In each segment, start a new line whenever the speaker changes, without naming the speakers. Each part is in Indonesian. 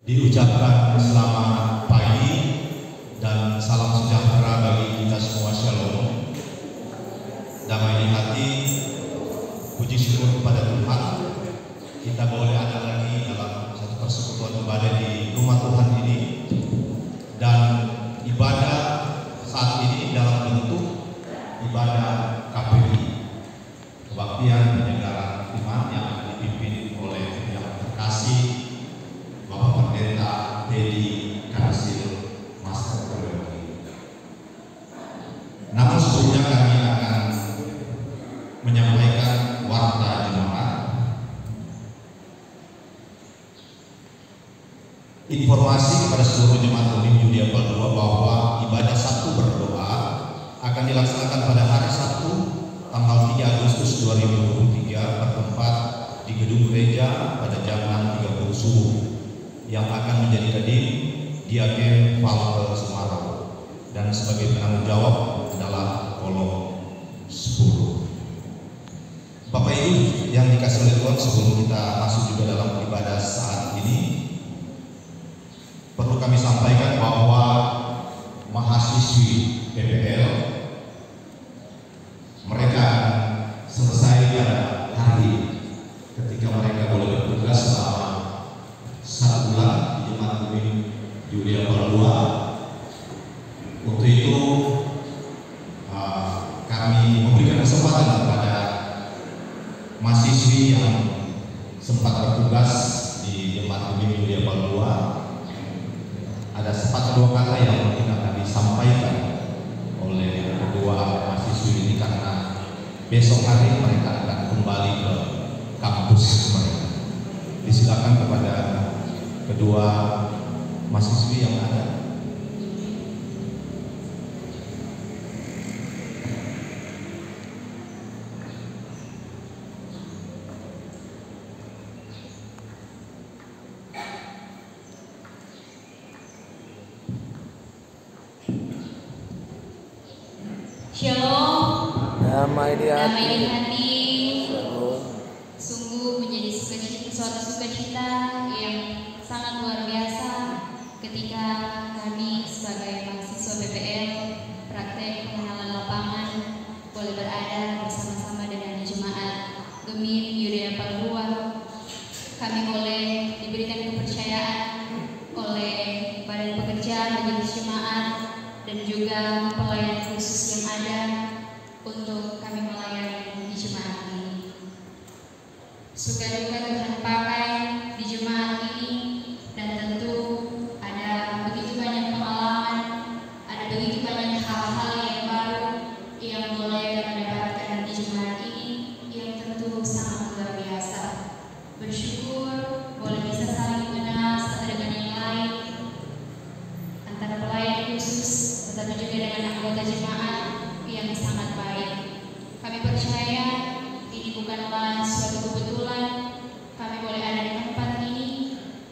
Diucapkan selamat pagi dan salam sejahtera bagi kita semua. Shalom, damai di hati, puji syukur kepada Tuhan. Kita boleh ada lagi dalam satu persekutuan ibadah di rumah Tuhan ini, dan ibadah saat ini dalam bentuk ibadah KPI, kebaktian penyelenggaraan iman, yang akan dipimpin oleh yang terkasih Bapak Pendeta Dedi Kasil Master Teologi. Namun sebelumnya kami akan menyampaikan warta jemaat. Informasi kepada seluruh jemaat Umum Yudia Palua bahwa ibadah Sabtu berdoa akan dilaksanakan pada hari Sabtu tanggal 3 Agustus 2023 bertempat di gedung gereja pada jam 6.30 subuh, yang akan menjadi kedim Diaken Valke Semarang, dan sebagai penanggung jawab adalah kolom 10. Bapak Ibu yang dikasih oleh Tuhan, sebelum kita masuk juga dalam ibadah saat ini, perlu kami sampaikan bahwa mahasiswi PPL mereka selesai pada hari ketika mereka boleh bertugas selama 1 bulan di Jemaat Umum Yudia Palua. Untuk itu kami memberikan kesempatan kepada mahasiswi yang sempat bertugas di Jemaat Umum Yudia Palua. Ada sepatah kata yang mungkin akan disampaikan oleh kedua mahasiswi ini, karena besok hari mereka akan kembali ke kampus mereka. Disilakan kepada kedua mahasiswi yang ada.
Shalom,
damai di
hati.
Shalom.
Sungguh menjadi suatu sukacita yang sangat luar biasa ketika kami sebagai mahasiswa PPL praktek pengenalan lapangan boleh berada bersama-sama dengan jemaat Umum Yudia Palua. Kami boleh diberikan kepercayaan oleh Badan Pekerja Majelis Jemaat dan juga pelayan khusus yang ada untuk kami melayani di jemaat ini. Suka duka Tuhan pakai di jemaat ini, dan tentu ada begitu banyak pengalaman, ada begitu banyak hal-hal yang baru yang mulai kami dapatkan di jemaat ini, yang tentu sangat luar biasa. Bersyukur boleh bisa saling mengenal satu dengan yang lain, antara pelayan khusus tetapi juga dengan anggota jemaat yang sangat baik. Kami percaya ini bukanlah suatu kebetulan kami boleh ada di tempat ini,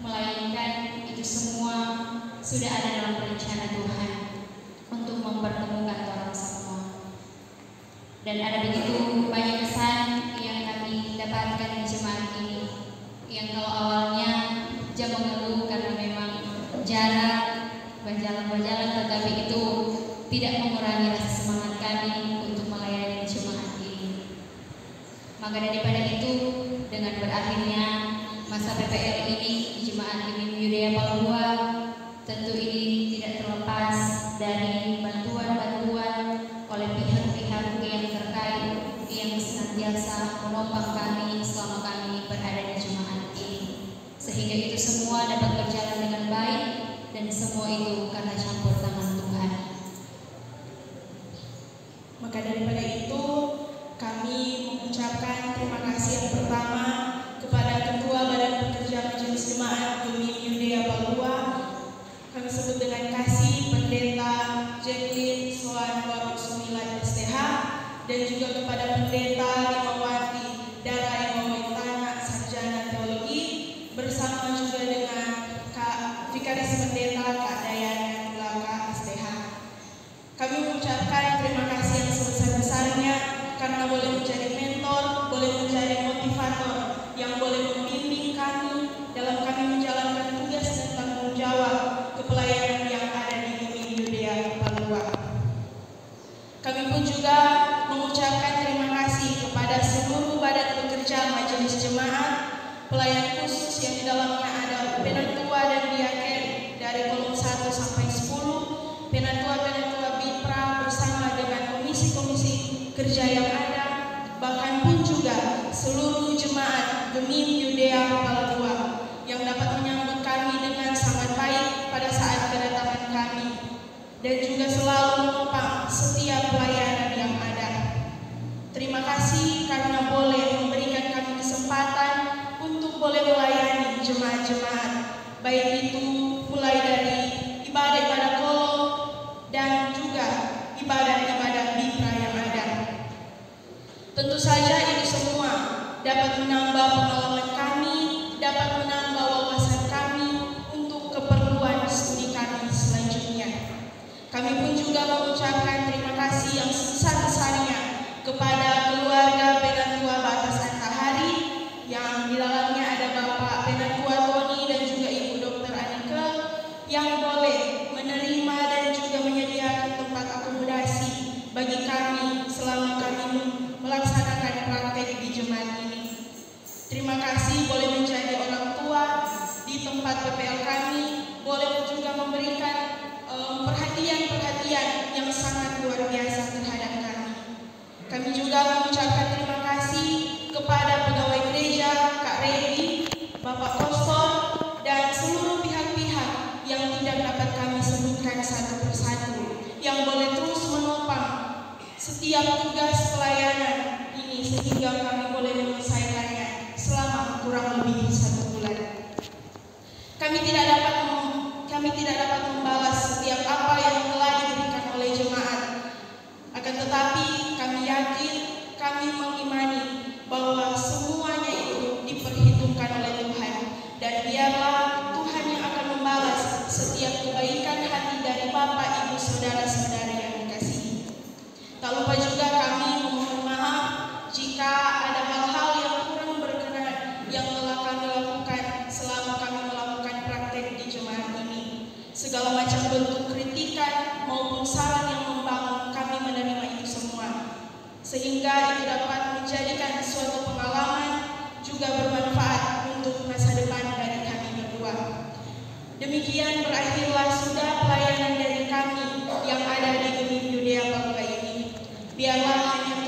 melainkan itu semua sudah ada dalam rencana Tuhan untuk mempertemukan orang semua. Dan ada begitu banyak kesan yang kami dapatkan di jemaat ini, yang kalau awalnya jam mengeluh karena memang jarak berjalan, tetapi itu tidak mengurangi rasa semangat kami untuk melayani jemaat ini. Maka daripada itu, dengan berakhirnya masa PPL ini di Jemaat Umum Yudia Palua, tentu ini tidak terlepas dari bantuan-bantuan oleh pihak-pihak yang terkait yang senantiasa menopang kami selama kami berada di jemaat ini, sehingga itu semua dapat berjalan dengan baik, dan semua itu karena campur tangan Tuhan.
Maka daripada itu, kami mengucapkan terima kasih yang pertama kepada Ketua Badan Pekerja Majelis Jemaat Umum Yudia Palua. Kami sebut dengan kasih Pendeta Jacqueline Soan Warok 9 STH, dan juga kepada Pendeta Imawati Dara Imawitana Sarjana Teologi, bersama juga dengan Kak Vikaris Pendeta Kak Dayana Laka STH. Kami mengucapkan terima kasih yang sebesar-besarnya karena boleh menjadi mentor, boleh menjadi penatua dan diaken dari kolom 1 sampai 10, penatua-penatua BIPRA bersama dengan komisi-komisi kerja yang ada, bahkan pun juga seluruh jemaat Gemim Yudea Palagua yang dapat menyambut kami dengan sangat baik pada saat kedatangan kami dan juga selalu menopang setiap pelayanan yang ada. Terima kasih karena boleh memberikan kami kesempatan untuk boleh melayani jemaat-jemaat, baik itu mulai dari ibadah-ibadah kolom dan juga ibadah-ibadah BIPRA yang ada. Tentu saja itu semua dapat menambah pengalaman kami, dapat menambah wawasan kami untuk keperluan studi kami selanjutnya. Kami pun juga mengucapkan terima kasih yang sebesar-besarnya kepada keluarga Penatua Batas Antahari yang di dalamnya ada Bapak Penatua Tony dan juga Ibu Dr. Anike yang boleh menerima dan juga menyediakan tempat akomodasi bagi kami selama kami melaksanakan praktek di jemaat ini. Terima kasih boleh menjadi orang tua di tempat PPL kami, boleh juga memberikan perhatian-perhatian yang sangat luar biasa terhadap kami. Kami juga mengucapkan terima kasih kepada pegawai gereja, Kak Redi, Bapak Kostor, dan seluruh pihak-pihak yang tidak dapat kami sebutkan satu persatu, yang boleh terus menopang setiap tugas pelayanan ini sehingga kami boleh menyelesaikannya selama kurang lebih 1 bulan. Kami tidak dapat membalas setiap apa yang telah diberikan oleh jemaat. Akan tetapi kami yakin, kami mengimani bahwa semuanya itu diperhitungkan oleh Tuhan, dan biarlah Tuhan yang akan membalas setiap kebaikan hati dari Bapak, Ibu, Saudara-saudara yang dikasihi. Tak lupa juga kami memohon maaf jika ada hal-hal yang kurang berkenan yang telah kami lakukan selama kami melakukan praktek di jemaat ini. Segala macam bentuk kritikan maupun saran yang membangun, kami menerima itu semua, sehingga itu dapat menjadikan suatu pengalaman juga bermanfaat untuk masa depan dari kami berdua. Demikian berakhirlah sudah pelayanan dari kami yang ada di Gemim Yudea Palagua ini. Biarlah hanya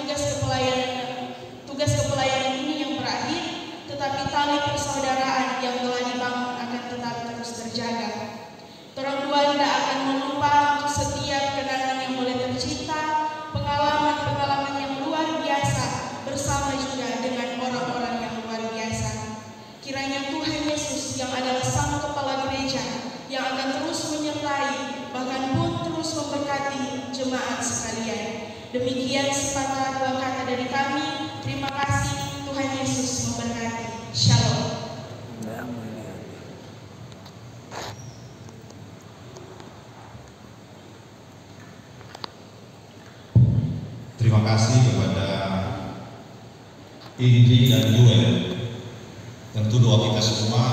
tugas kepelayanan ini yang berakhir, tetapi tali persaudaraan yang telah dibangun akan tetap terus terjaga. Orang tua tidak akan melupa setiap kenangan yang boleh tercipta, pengalaman-pengalaman yang luar biasa bersama juga dengan orang-orang yang luar biasa. Kiranya Tuhan Yesus yang adalah Sang Kepala Gereja yang akan terus menyertai, bahkan pun terus memberkati jemaat sekalian. Demikian sepatah dua kata dari kami. Terima kasih. Tuhan Yesus memberkati. Shalom.
Terima kasih kepada Indri dan Yuel. Tentu doa kita semua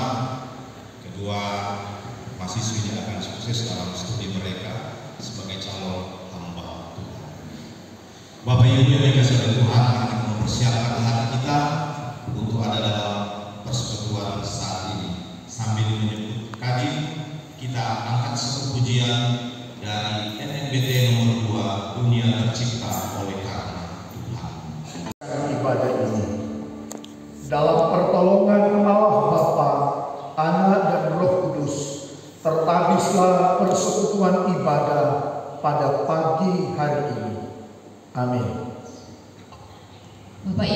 kedua mahasiswi akan sukses dalam studi mereka sebagai calon hamba Tuhan. Bapak Ibu yang dikasihi oleh Tuhan, akan mempersiapkan hati kita untuk ada dalam persekutuan saat ini. Sambil menyebut kadi, kita angkat satu pujian dari NNBT nomor 2, Dunia Tercipta oleh Karena Tuhan.
Ibadah ini dalam pertolongan Allah Bapa, Anak dan Roh Kudus, tertabislah persekutuan ibadah pada pagi hari ini. Amin.
Bapak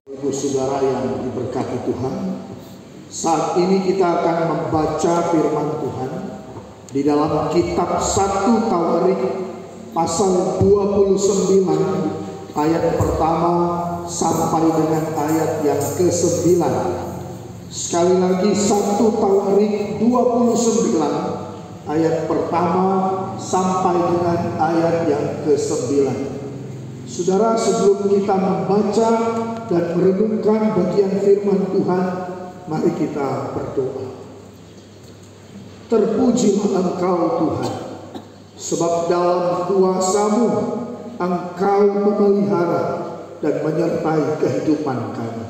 Ibu
Saudara yang diberkati Tuhan, saat ini kita akan membaca firman Tuhan di dalam kitab 1 Tawarik pasal 29 ayat pertama sampai dengan ayat yang ke-9. Sekali lagi 1 Tawarik 29 ayat pertama sampai dengan ayat yang ke-9. Saudara, sebelum kita membaca dan merenungkan bagian firman Tuhan, mari kita berdoa. Terpujilah Engkau Tuhan, sebab dalam kuasa-Mu Engkau memelihara dan menyertai kehidupan kami.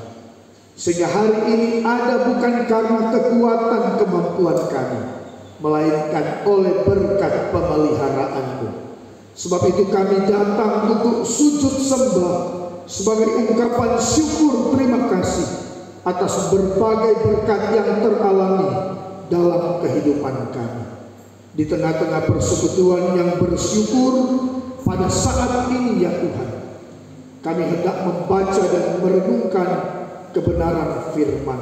Sehingga hari ini ada bukan karena kekuatan kemampuan kami, melainkan oleh berkat pemeliharaan-Mu. Sebab itu kami datang untuk sujud sembah sebagai ungkapan syukur terima kasih atas berbagai berkat yang teralami dalam kehidupan kami. Di tengah-tengah persekutuan yang bersyukur pada saat ini ya Tuhan, kami hendak membaca dan merenungkan kebenaran firman.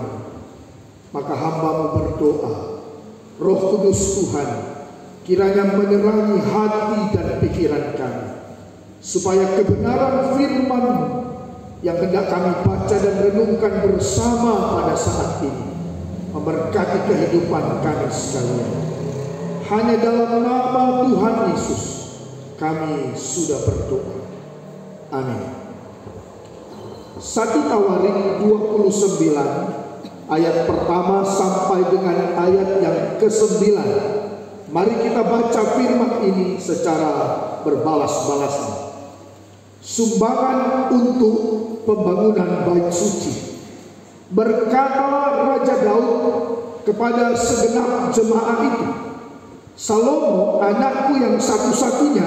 Maka hamba-Mu berdoa, Roh Kudus Tuhan kiranya menerangi hati dan pikiran kami, supaya kebenaran firman-Mu yang hendak kami baca dan renungkan bersama pada saat ini memberkati kehidupan kami sekalian. Hanya dalam nama Tuhan Yesus kami sudah berdoa. Amin. 1 Tawarik 29 ayat pertama sampai dengan ayat yang ke-9. Mari kita baca firman ini secara berbalas-balasan. Sumbangan untuk pembangunan bait suci. Berkatalah Raja Daud kepada segenap jemaah itu, Salomo anakku yang satu-satunya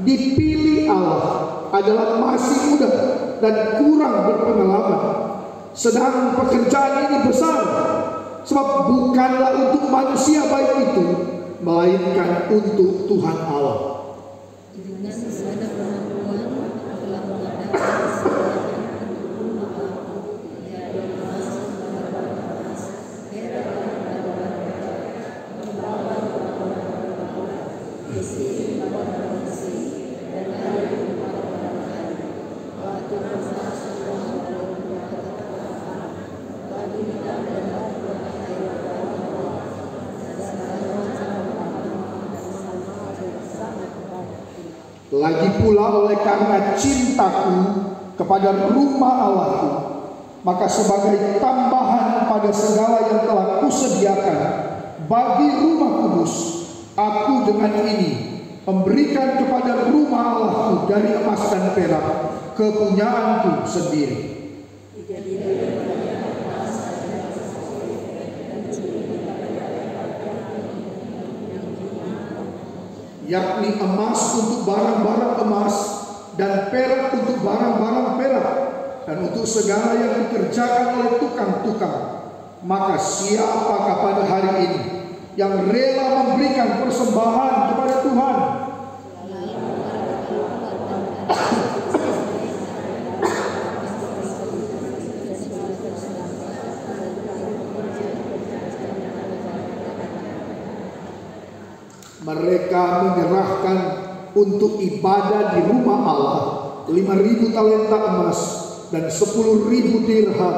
dipilih Allah adalah masih muda dan kurang berpengalaman. Sedang pekerjaan ini besar, sebab bukanlah untuk manusia baik itu, melainkan untuk Tuhan Allah. Lagi pula oleh karena cintaku kepada rumah Allahku, maka sebagai tambahan pada segala yang telah kusediakan bagi rumah kudus, aku dengan ini memberikan kepada rumah Allahku dari emas dan perak kepunyaanku sendiri. Yakni emas untuk barang-barang emas dan perak untuk barang-barang perak, dan untuk segala yang dikerjakan oleh tukang-tukang. Maka siapakah pada hari ini yang rela memberikan persembahan kepada Tuhan? Mereka menyerahkan untuk ibadah di rumah Allah 5.000 talenta emas dan 10.000 dirham,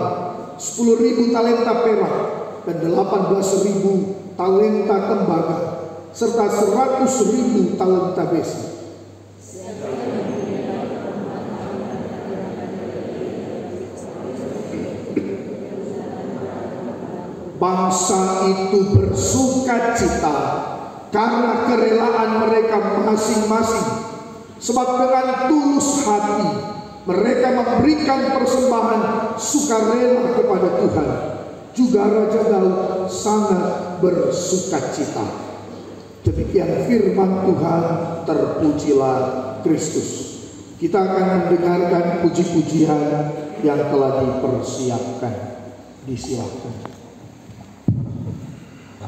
10.000 talenta perak dan 18.000 talenta tembaga, serta 100.000 talenta besi. Bangsa itu bersukacita karena kerelaan mereka masing-masing, sebab dengan tulus hati mereka memberikan persembahan sukarela kepada Tuhan. Juga Raja Daud sangat bersukacita. Demikian firman Tuhan, terpujilah Kristus. Kita akan mendengarkan puji-pujian yang telah dipersiapkan. Disiapkan.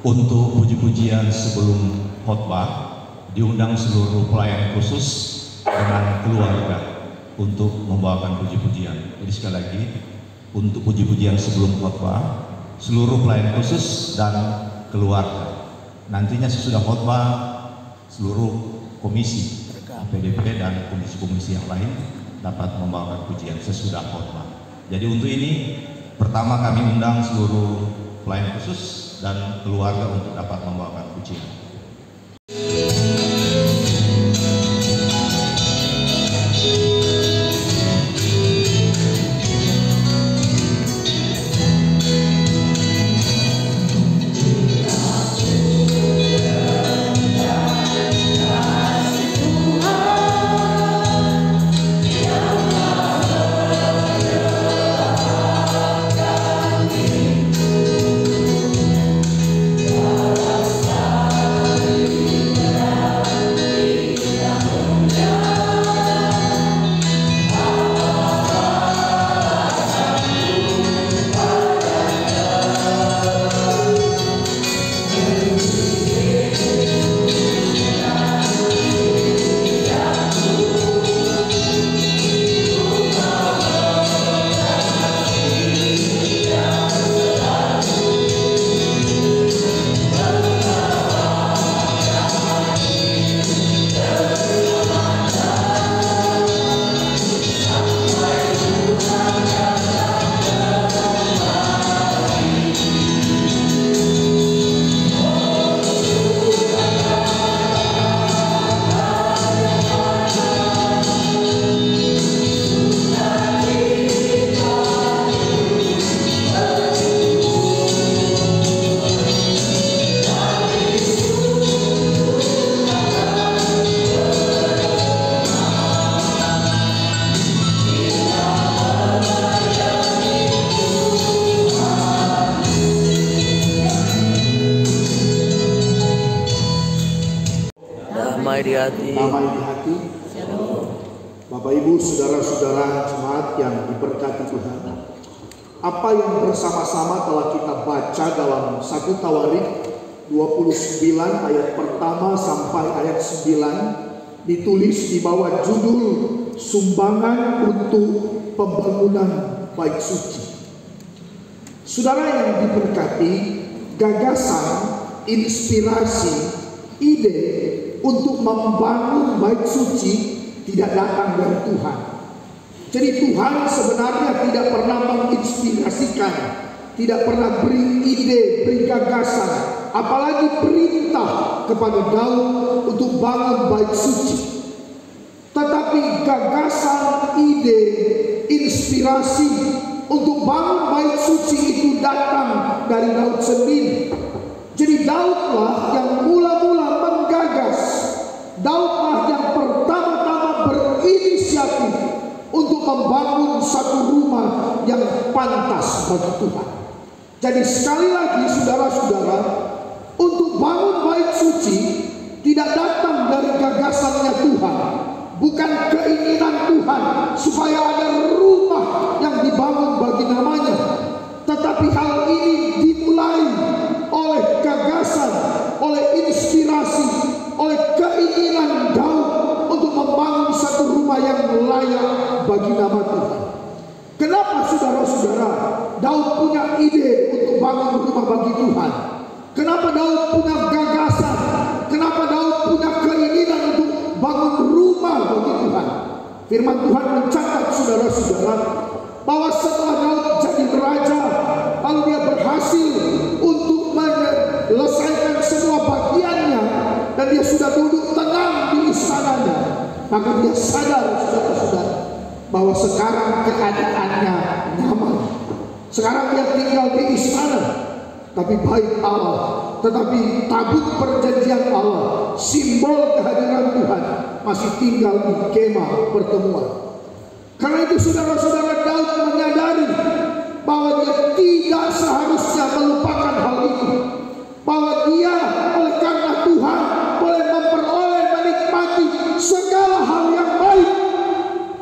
Untuk puji-pujian sebelum khotbah diundang seluruh pelayan khusus dengan keluarga untuk membawakan puji-pujian. Jadi sekali lagi, untuk puji-pujian sebelum khotbah seluruh pelayan khusus dan keluarga. Nantinya sesudah khotbah seluruh komisi PDP dan komisi-komisi yang lain dapat membawakan pujian sesudah khotbah. Jadi untuk ini pertama kami undang seluruh pelayan khusus dan keluarga untuk dapat membawakan pujian.
Yang maha
damai di hati.
damai di hati. Bapak Ibu, saudara-saudara jemaat yang diberkati Tuhan, apa yang bersama-sama telah kita baca dalam 1 Tawarik 29 ayat pertama sampai ayat 9 ditulis di bawah judul sumbangan untuk pembangunan bait suci. Saudara yang diberkati, gagasan, inspirasi, ide untuk membangun bait suci tidak datang dari Tuhan. Jadi Tuhan sebenarnya tidak pernah menginspirasikan, tidak pernah beri ide, beri gagasan, apalagi perintah kepada Daud untuk bangun bait suci. Tetapi gagasan, ide, inspirasi untuk bangun bait suci itu datang dari Daud sendiri. Jadi Daudlah yang mula-mula menggagas, Daudlah yang pertama-tama berinisiatif untuk membangun satu rumah yang pantas bagi Tuhan. Jadi sekali lagi saudara-saudara, untuk bangun bait suci tidak datang dari gagasannya Tuhan, bukan keinginan Tuhan supaya ada rumah yang dibangun bagi namanya. Tetapi hal ini dimulai oleh gagasan, oleh inspirasi, oleh keinginan Daud untuk membangun satu rumah yang layak bagi nama Tuhan. Kenapa saudara-saudara Daud punya ide untuk bangun rumah bagi Tuhan? Kenapa Daud punya gagasan? Kenapa Daud punya keinginan untuk bangun rumah bagi Tuhan? Firman Tuhan mencatat saudara-saudara bahwa setelah Daud jadi raja, lalu dia berhasil untuk menyelesaikan semua bagiannya dan dia sudah duduk tenang di istananya, maka dia sadar saudara-saudara bahwa sekarang keadaannya nyaman. Sekarang dia tinggal di istana, tapi bait Allah, tetapi tabut perjanjian Allah, simbol kehadiran Tuhan, masih tinggal di kemah pertemuan. Karena itu saudara-saudara, Daud menyadari bahwa dia tidak seharusnya melupakan hal itu, bahwa dia oleh karena Tuhan boleh memperoleh, menikmati segala hal yang baik,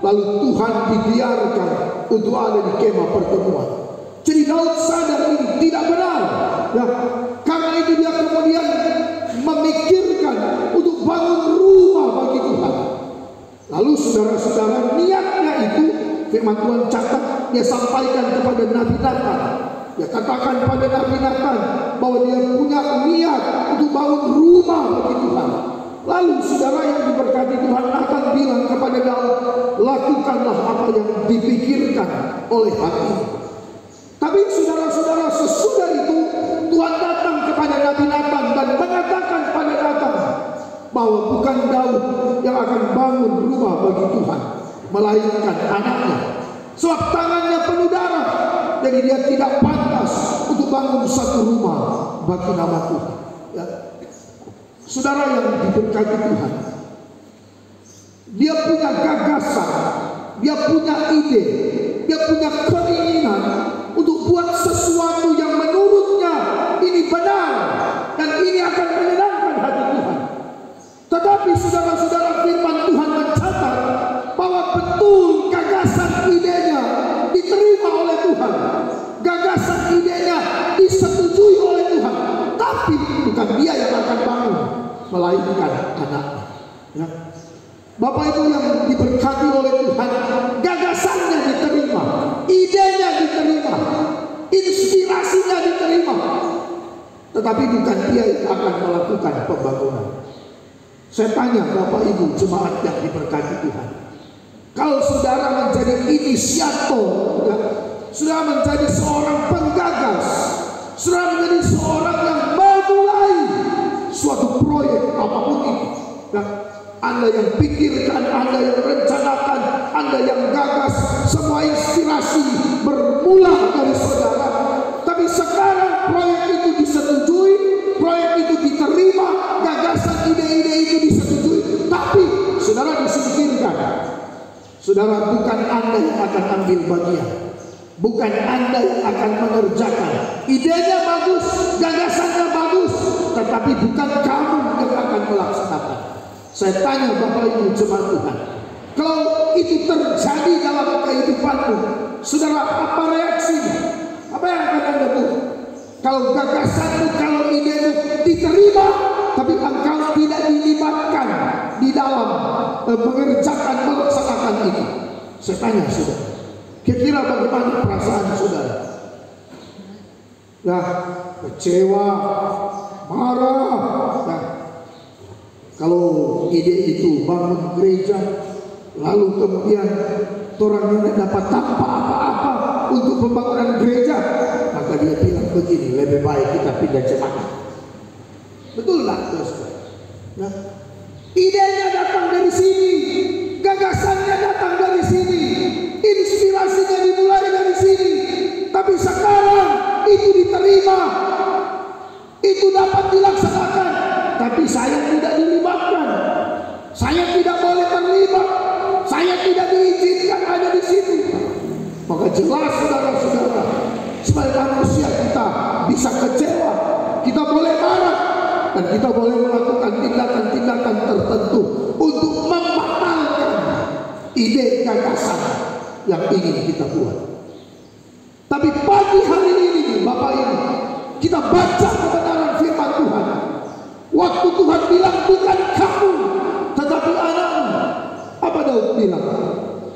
lalu Tuhan dibiarkan untuk ada di kemah pertemuan. Jadi Daud sadar ini tidak benar, ya. Karena itu dia kemudian memikirkan untuk bangun rumah bagi Tuhan. Lalu saudara-saudara, niatnya itu firman Tuhan catat, dia sampaikan kepada Nabi Nathan. Dia katakan pada Nabi Nathan bahwa dia punya niat untuk bangun rumah bagi Tuhan. Lalu saudara yang diberkati Tuhan, Nathan bilang kepada Daud, lakukanlah apa yang dipikirkan oleh hati. Tapi saudara-saudara, sesudah itu Tuhan datang kepada Nabi Nathan dan mengatakan pada Nathan bahwa bukan Daud yang akan bangun rumah bagi Tuhan, melainkan anaknya. Sebab tangannya penuh darah, jadi dia tidak pantas untuk bangun satu rumah bagi nama Tuhan. Ya. Saudara yang diberkati Tuhan, dia punya gagasan, dia punya ide, dia punya keinginan untuk buat sesuatu yang menurutnya ini benar dan ini akan menyenangkan hati Tuhan. Tetapi saudara-saudara, firman Tuhan mencatat bahwa betul gagasan idenya diterima oleh Tuhan, gagasan idenya disetujui oleh Tuhan, tapi bukan dia yang akan bangun, melainkan anaknya. Ya. Bapak Ibu yang diberkati oleh Tuhan, gagasannya diterima, idenya diterima, inspirasinya diterima, tetapi bukan dia yang akan melakukan pembangunan. Saya tanya Bapak Ibu jemaat yang diberkati Tuhan, kalau saudara menjadi inisiator, ya, saudara menjadi seorang penggagas, saudara menjadi seorang yang memulai suatu proyek apapun itu, ya, Anda yang pikirkan, Anda yang rencanakan, Anda yang gagas, semua inspirasi bermula dari saudara. Tapi sekarang proyek itu disetujui, proyek itu diterima, gagasan ide-ide itu disetujui, tapi saudara disingkirkan. Saudara, bukan Anda yang akan ambil bagian, bukan Anda yang akan mengerjakan. Idenya bagus, gagasannya bagus, tetapi bukan kamu yang akan melaksanakan. Saya tanya Bapak Ibu jemaat Tuhan, kalau itu terjadi dalam kehidupanmu, saudara, apa reaksinya? Apa yang akan Anda buat? Kalau gagasanmu, kalau idemu diterima, tapi engkau tidak dilibatkan di dalam mengerjakan, melaksanakan itu. Saya tanya saudara, kira-kira bagaimana perasaan saudara? Nah, kecewa, marah. Nah, kalau ide itu bangun gereja, lalu kemudian orangnya tidak dapat tanpa apa-apa untuk pembangunan gereja, maka dia bilang begini, lebih baik kita pindah jemaat. Betul lah, ya. Idenya datang dari sini, gagasannya datang dari sini, inspirasinya dimulai dari sini. Tapi sekarang itu diterima, itu dapat dilaksanakan, tapi saya tidak dilibatkan, saya tidak boleh terlibat, saya tidak diizinkan ada di situ. Maka jelas saudara-saudara, sebagai manusia kita bisa kecewa, kita boleh marah, dan kita boleh melakukan tindakan-tindakan tertentu untuk membatalkan ide gagasan yang ingin kita buat. Tapi pagi hari ini Bapak Ibu, kita baca kebenaran firman Tuhan. Waktu Tuhan bilang bukan kamu, tetapi anakmu. Apa Daud bilang?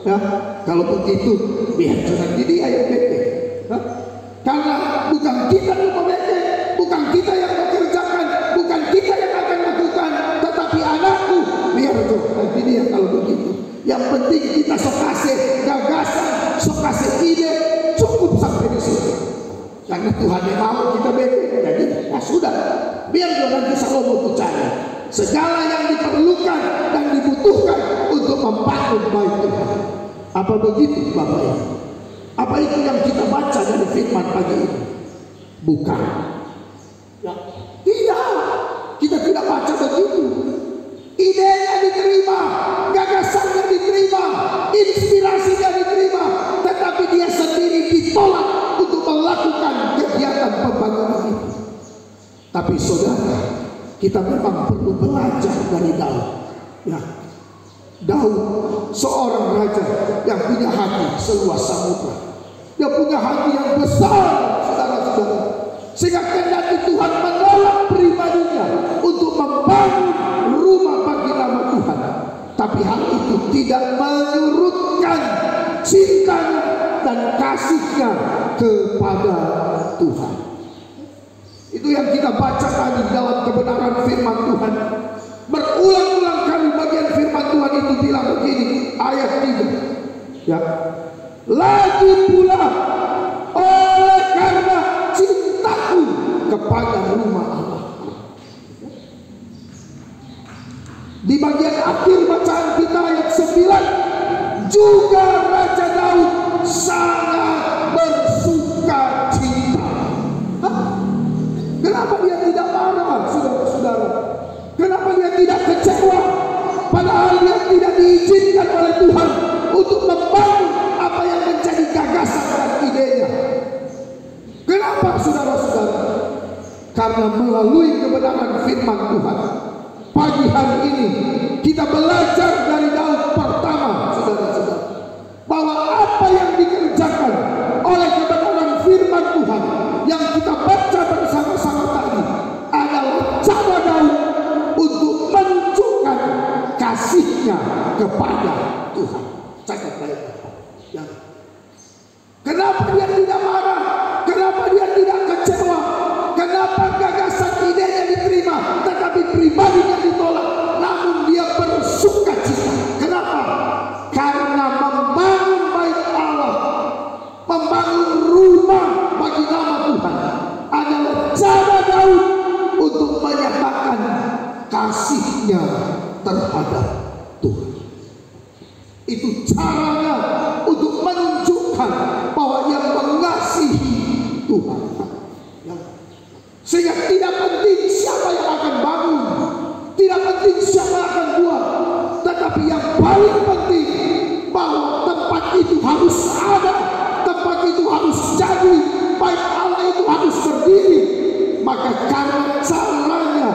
Ya, kalau begitu biar jangan dia yang bete. Karena bukan kita yang membete, bukan kita yang mengerjakan, bukan kita yang akan lakukan, tetapi anakku. Biar nanti dia kalau begitu. Yang penting kita sokase gagasan, sokase ide, cukup sampai di situ. Karena Tuhan yang mau kita bete, jadi ya sudah. Biar juga nanti Salomo cari segala yang diperlukan dan dibutuhkan untuk membangun bait Tuhan. Apa begitu Bapak Ibu? Apa itu yang kita baca dari firman pagi ini? Bukan. Ya, tidak. Kita tidak baca begitu. Idenya diterima, gagasannya diterima, inspirasinya diterima, tetapi dia sendiri ditolak untuk melakukan kegiatan pembangunan itu. Tapi saudara, kita memang perlu belajar dari Daud. Ya, Daud seorang raja yang punya hati seluas samudra. Dia punya hati yang besar, saudara-saudara. Sehingga kendati Tuhan menolak pribadinya untuk membangun rumah bagi nama Tuhan, tapi hal itu tidak menyurutkan cintanya dan kasihnya kepada Tuhan. Itu yang kita baca tadi dalam kebenaran firman Tuhan. Berulang-ulang kali bagian firman Tuhan itu bilang begini, ayat 3. Ya. Lagi pula oleh karena cintaku kepada rumah Allah. Di bagian akhir bacaan kita ayat 9, juga Raja Daud sangat bersuka cita. Kenapa dia tidak marah, saudara-saudara? Kenapa dia tidak kecewa? Padahal dia tidak diizinkan oleh Tuhan untuk membangun apa yang menjadi gagasan dan idenya. Kenapa saudara-saudara? Karena melalui kebenaran firman Tuhan, pagi hari ini kita belajar dari Daud pertama, saudara-saudara, bahwa apa yang dikerjakan oleh kebenaran firman Tuhan yang kita baca bersama-sama tadi adalah cara Daud untuk menunjukkan kasihnya kepada Tuhan. Catat baik. Ya. Kenapa dia tidak marah? Kenapa dia tidak kecewa? Kenapa gagasan idenya diterima tetapi pribadinya ditolak? Namun dia bersuka cita. Kenapa? Karena membangun bait Allah, membangun rumah bagi nama Tuhan adalah cara Daud untuk menyatakan kasihnya terhadap Tuhan. Itu caranya untuk menunjukkan bahwa dia mengasihi Tuhan. Ya. Sehingga tidak penting siapa yang akan bangun, tidak penting siapa yang akan buat, tetapi yang paling penting bahwa tempat itu harus ada, tempat itu harus jadi, bait Allah itu harus berdiri. Maka karena caranya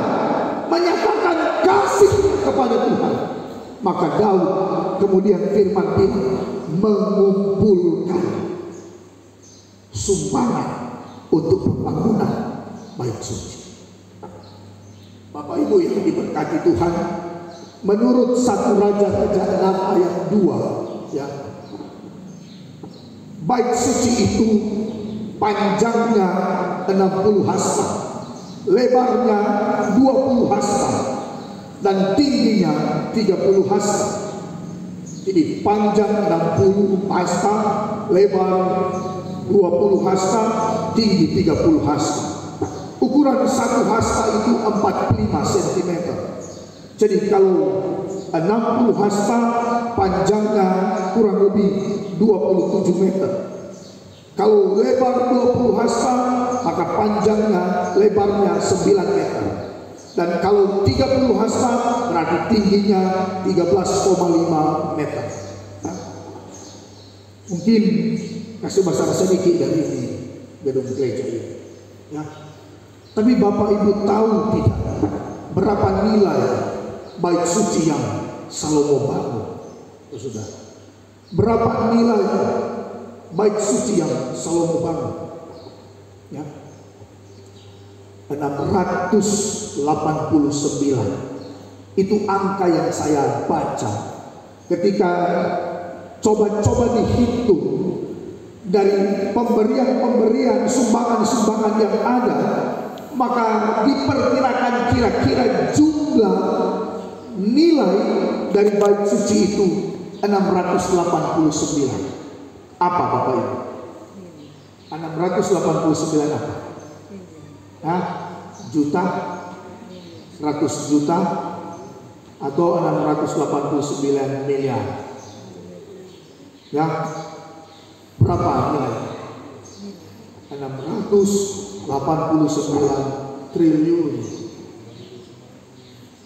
menyatakan kasih kepada kepada Tuhan. Maka Daud kemudian firman ini mengumpulkan sumbangan untuk pembangunan bait suci. Bapak Ibu yang diberkati Tuhan, menurut 1 Raja-Raja 6 ayat 2, ya, bait suci itu panjangnya 60 hasta, lebarnya 20 hasta, dan tingginya 30 hasta. Jadi panjang 60 hasta, lebar 20 hasta, tinggi 30 hasta. Ukuran satu hasta itu 45 cm. Jadi kalau 60 hasta, panjangnya kurang lebih 27 meter. Kalau lebar 20 hasta, maka panjangnya, lebarnya 9 meter. Dan kalau 30 hasta, berarti tingginya 13,5 meter. Nah, mungkin kasih bahasa sedikit dari ini gedung gereja ini, ya. Tapi Bapak Ibu tahu tidak berapa nilai bait suci yang Salomo bangun? Sudah, berapa nilai bait suci yang Salomo bangun? Ya, 689. Itu angka yang saya baca ketika coba-coba dihitung dari pemberian sumbangan yang ada, maka diperkirakan kira-kira jumlah nilai dari bait suci itu 689. Apa Bapak Ibu? 689 apa? Hah? Juta? 100 juta? Atau 689 miliar? Ya? Berapa nilai? 689 triliun.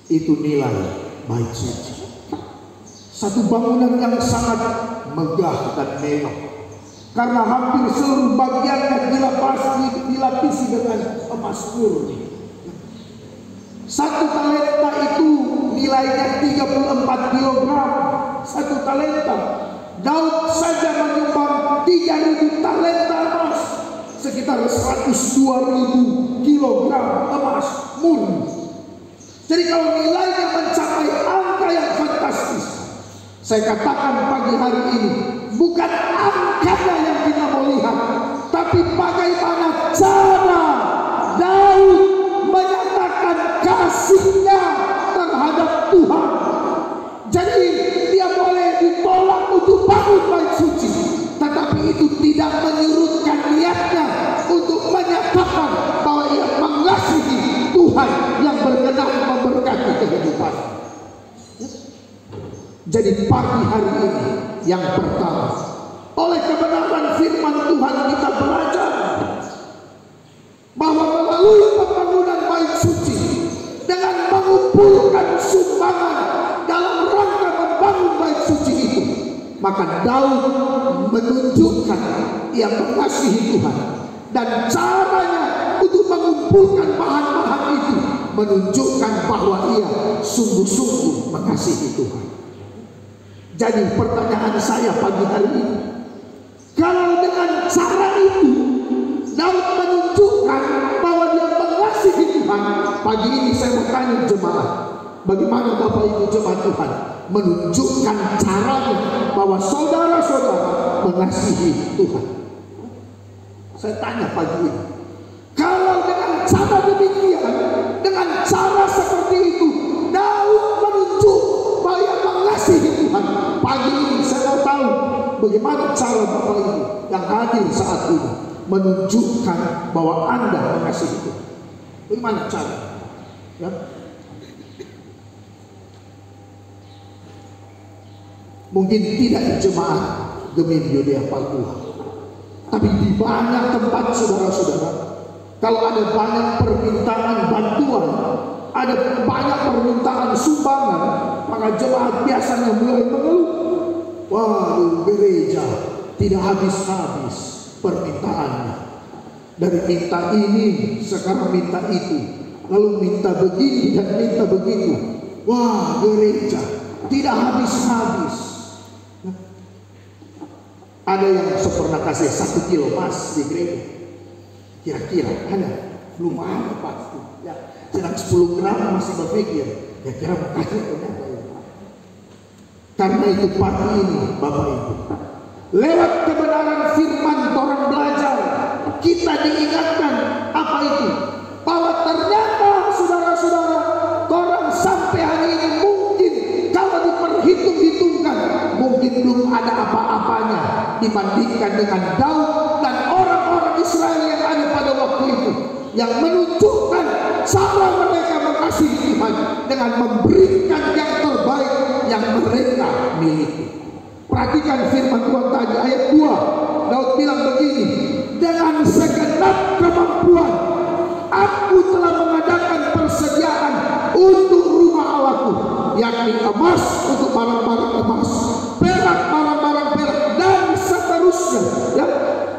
Itu nilai bait suci. Satu bangunan yang sangat megah dan mewah, karena hampir seluruh bagiannya dilapisi dengan emas murni. 1 talenta itu nilainya 34 kilogram. 1 talenta. Daud saja menyumbang 3.000 talenta emas, sekitar 102.000 kilogram emas murni. Jadi kalau nilainya mencapai angka yang fantastis, saya katakan pagi hari ini, bukan angkanya yang kita mau lihat, tapi bagaimana cara Daud menyatakan kasihnya terhadap Tuhan. Jadi dia boleh ditolak untuk bangun bait suci, tetapi itu tidak menyurutkan niatnya untuk menyatakan bahwa ia mengasihi Tuhan yang berkenan memberkati kehidupan. Jadi pagi hari ini yang pertama, oleh kebenaran firman Tuhan kita belajar bahwa melalui pembangunan bait suci dengan mengumpulkan sumbangan dalam rangka membangun bait suci itu, maka Daud menunjukkan ia mengasihi Tuhan, dan caranya untuk mengumpulkan bahan-bahan itu menunjukkan bahwa ia sungguh-sungguh mengasihi Tuhan. Jadi pertanyaan saya pagi hari ini, kalau dengan cara itu Daud menunjukkan bahwa dia mengasihi Tuhan, pagi ini saya bertanya jemaat, bagaimana Bapak Ibu jemaat Tuhan menunjukkan caranya bahwa saudara-saudara mengasihi Tuhan? Saya tanya pagi ini, kalau dengan cara demikian, dengan cara seperti itu Daud menunjuk bahwa ia mengasihi Tuhan, pagi ini saya mau tahu bagaimana cara Bapak Ibu yang hadir saat ini menunjukkan bahwa Anda mengasihi Tuhan. Bagaimana cara? Ya? Mungkin tidak di jemaat Gemim Yudea Papua, tapi di banyak tempat saudara-saudara, kalau ada banyak permintaan bantuan, ada banyak permintaan sumbangan, maka jemaat biasanya mulai mengeluh. Waduh, gereja tidak habis-habis permintaannya. Dari minta ini, sekarang minta itu, lalu minta begini dan minta begitu. Wah, gereja tidak habis-habis. Ada yang pernah kasih 1 kilo emas di gereja. Kira-kira ada? Belum ada pasti. Ya, sedang 10 gram masih berpikir, ya kira mau kasih ternyata ya. Karena itu pagi ini Bapak Ibu, lewat kebenaran firman orang belajar, kita diingatkan apa itu? Bahwa ternyata saudara-saudara, orang sampai hari ini mungkin kalau diperhitung-hitungkan mungkin belum ada apa-apanya dibandingkan dengan Daud dan orang-orang Israel yang ada pada waktu itu, yang menunjukkan cara mereka mengasihi Tuhan dengan memberikan yang terbaik yang mereka miliki. Perhatikan firman Tuhan tadi ayat 2. Daud bilang begini, dengan segenap kemampuan aku telah mengadakan persediaan untuk rumah Allahku, yakni emas untuk barang-barang emas, perak barang-barang perak, dan seterusnya. Ya,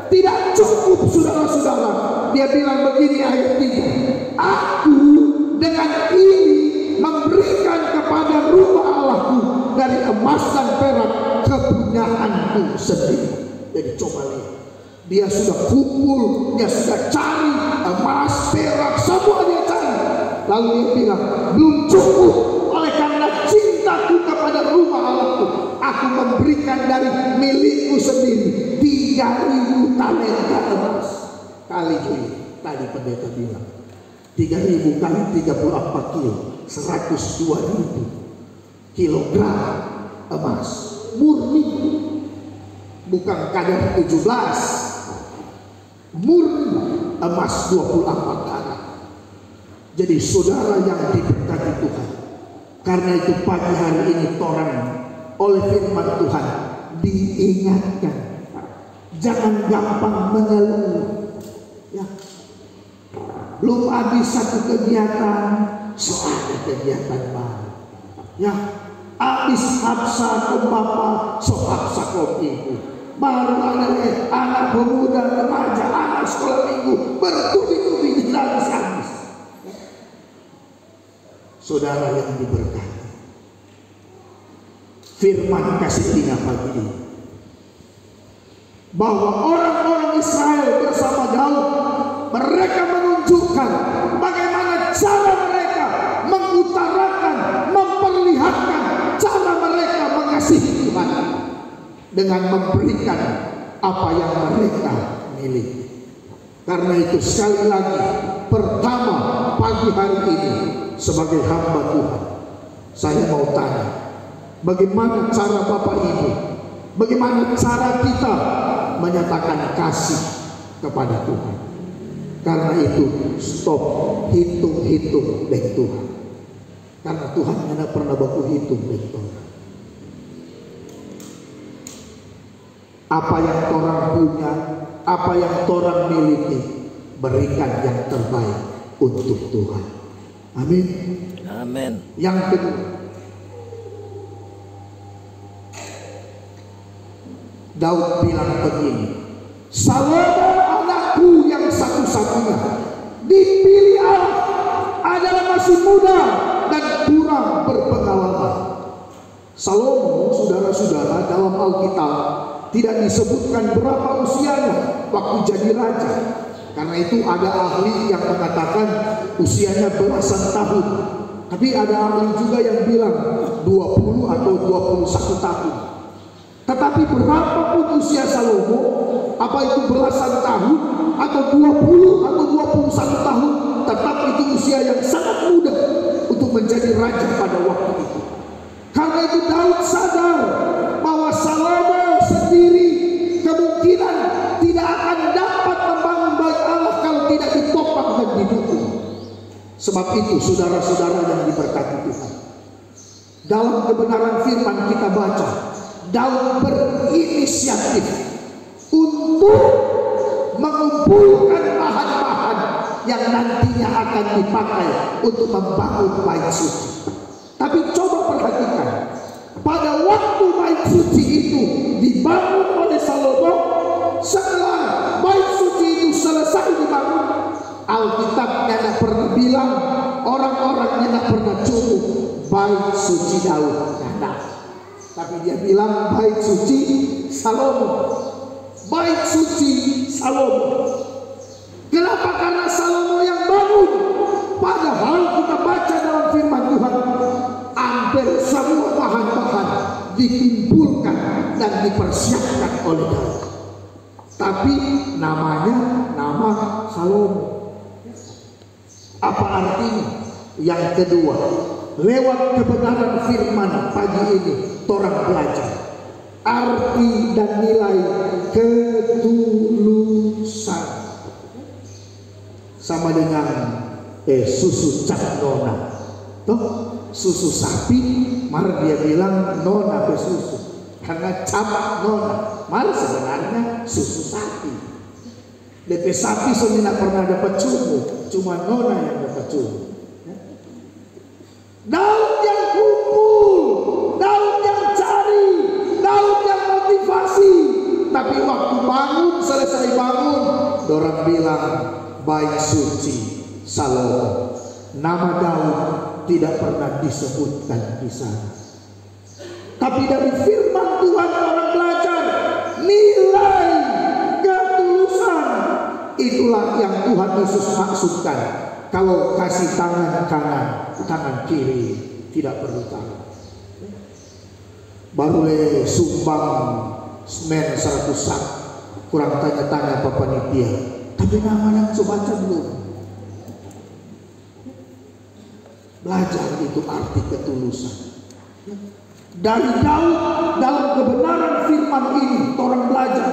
tidak cukup saudara-saudara. Dia bilang begini ayat 3, aku dengan ini memberikan kepada rumah Allahku dari emas dan perak kepunyaanku sendiri. Jadi coba lihat, dia sudah kumpul, dia sudah cari emas, perak, semua dia cari. Lalu dia bilang, belum cukup. Oleh karena cintaku kepada rumah Allahku, aku memberikan dari milikku sendiri 3.000 talenta emas. Kali ini tadi pendeta bilang 3.000 kali 34 kilo, 102.000 kilogram emas murni, bukan kadar 17, murni emas 24 karat. Jadi saudara yang diberkati Tuhan, karena itu pagi hari ini torang oleh firman Tuhan diingatkan, jangan gampang mengeluh. Ya, belum habis satu kegiatan, so ada kegiatan baru. Ya, habis habsa bapak, so habsa ibu. Baru ada anak pemuda, remaja, anak sekolah minggu, bertubi-tubi habis-habis. Saudara yang diberkati, firman kasih tina pagi ini, bahwa orang-orang Israel bersama Daud, mereka menunjukkan bagaimana cara mereka mengutarakan, memperlihatkan cara mereka mengasihi Tuhan dengan memberikan apa yang mereka miliki. Karena itu sekali lagi, pertama pagi hari ini sebagai hamba Tuhan, saya mau tanya, bagaimana cara Bapak Ibu, bagaimana cara kita menyatakan kasih kepada Tuhan? Karena itu stop hitung-hitung dengan Tuhan, karena Tuhan tidak pernah baku hitung dengan Tuhan. Apa yang orang punya, apa yang orang miliki, berikan yang terbaik untuk Tuhan. Amin.
Amin.
Yang kedua, Daud bilang begini, Salomo anakku yang satu-satunya, dipilih Allah, adalah masih muda dan kurang berpengalaman. Salomo, saudara-saudara, dalam Alkitab tidak disebutkan berapa usianya waktu jadi raja. Karena itu ada ahli yang mengatakan usianya belasan tahun, tapi ada ahli juga yang bilang 20 atau 21 tahun. Tetapi berapapun usia Salomo, apa itu belasan tahun atau 20 atau 21 tahun, tetap itu usia yang sangat muda untuk menjadi raja pada waktu itu. Karena itu Daud sadar bahwa Salomo sendiri kemungkinan tidak akan dapat membangun bait Allah kalau tidak ditopang dan didukung. Sebab itu saudara-saudara yang diberkati Tuhan, dalam kebenaran firman kita baca, Daud berinisiatif untuk mengumpulkan bahan-bahan yang nantinya akan dipakai untuk membangun bait suci. Tapi coba perhatikan, pada waktu bait suci itu dibangun oleh Salomo, setelah bait suci itu selesai dibangun, Alkitab tidak pernah bilang, orang-orang tidak pernah cukup bait suci Daud. Nah, tapi dia bilang bait suci Salomo. Bait suci Salomo. Kenapa? Karena Salomo yang bangun. Padahal kita baca dalam firman Tuhan, hampir semua bahan-bahan dikumpulkan dan dipersiapkan oleh Daud. Tapi namanya nama Salomo. Apa artinya? Yang kedua, lewat kebenaran firman pagi ini, orang belajar arti dan nilai ketulusan. Sama dengan susu cap nona. Toh susu sapi, mar dia bilang nona ke susu. Karena cap nona, mar sebenarnya susu sapi. DP sapi sebenarnya pernah dapat cumu, cuma nona yang dapat cumu. Daud yang kumpul, Daud yang cari, Daud yang motivasi. Tapi waktu bangun, selesai bangun, orang bilang bait suci Salomo. Nama Daud tidak pernah disebutkan di sana. Tapi dari firman Tuhan orang belajar nilai ketulusan. Itulah yang Tuhan Yesus maksudkan. Kalau kasih tangan kanan, tangan kiri tidak perlu tangan. Baru sumbang semen 100 sak, kurang tanya-tanya apa panitia. Tapi nama coba baca belum. Belajar itu arti ketulusan. Dari Daud dalam kebenaran firman ini orang belajar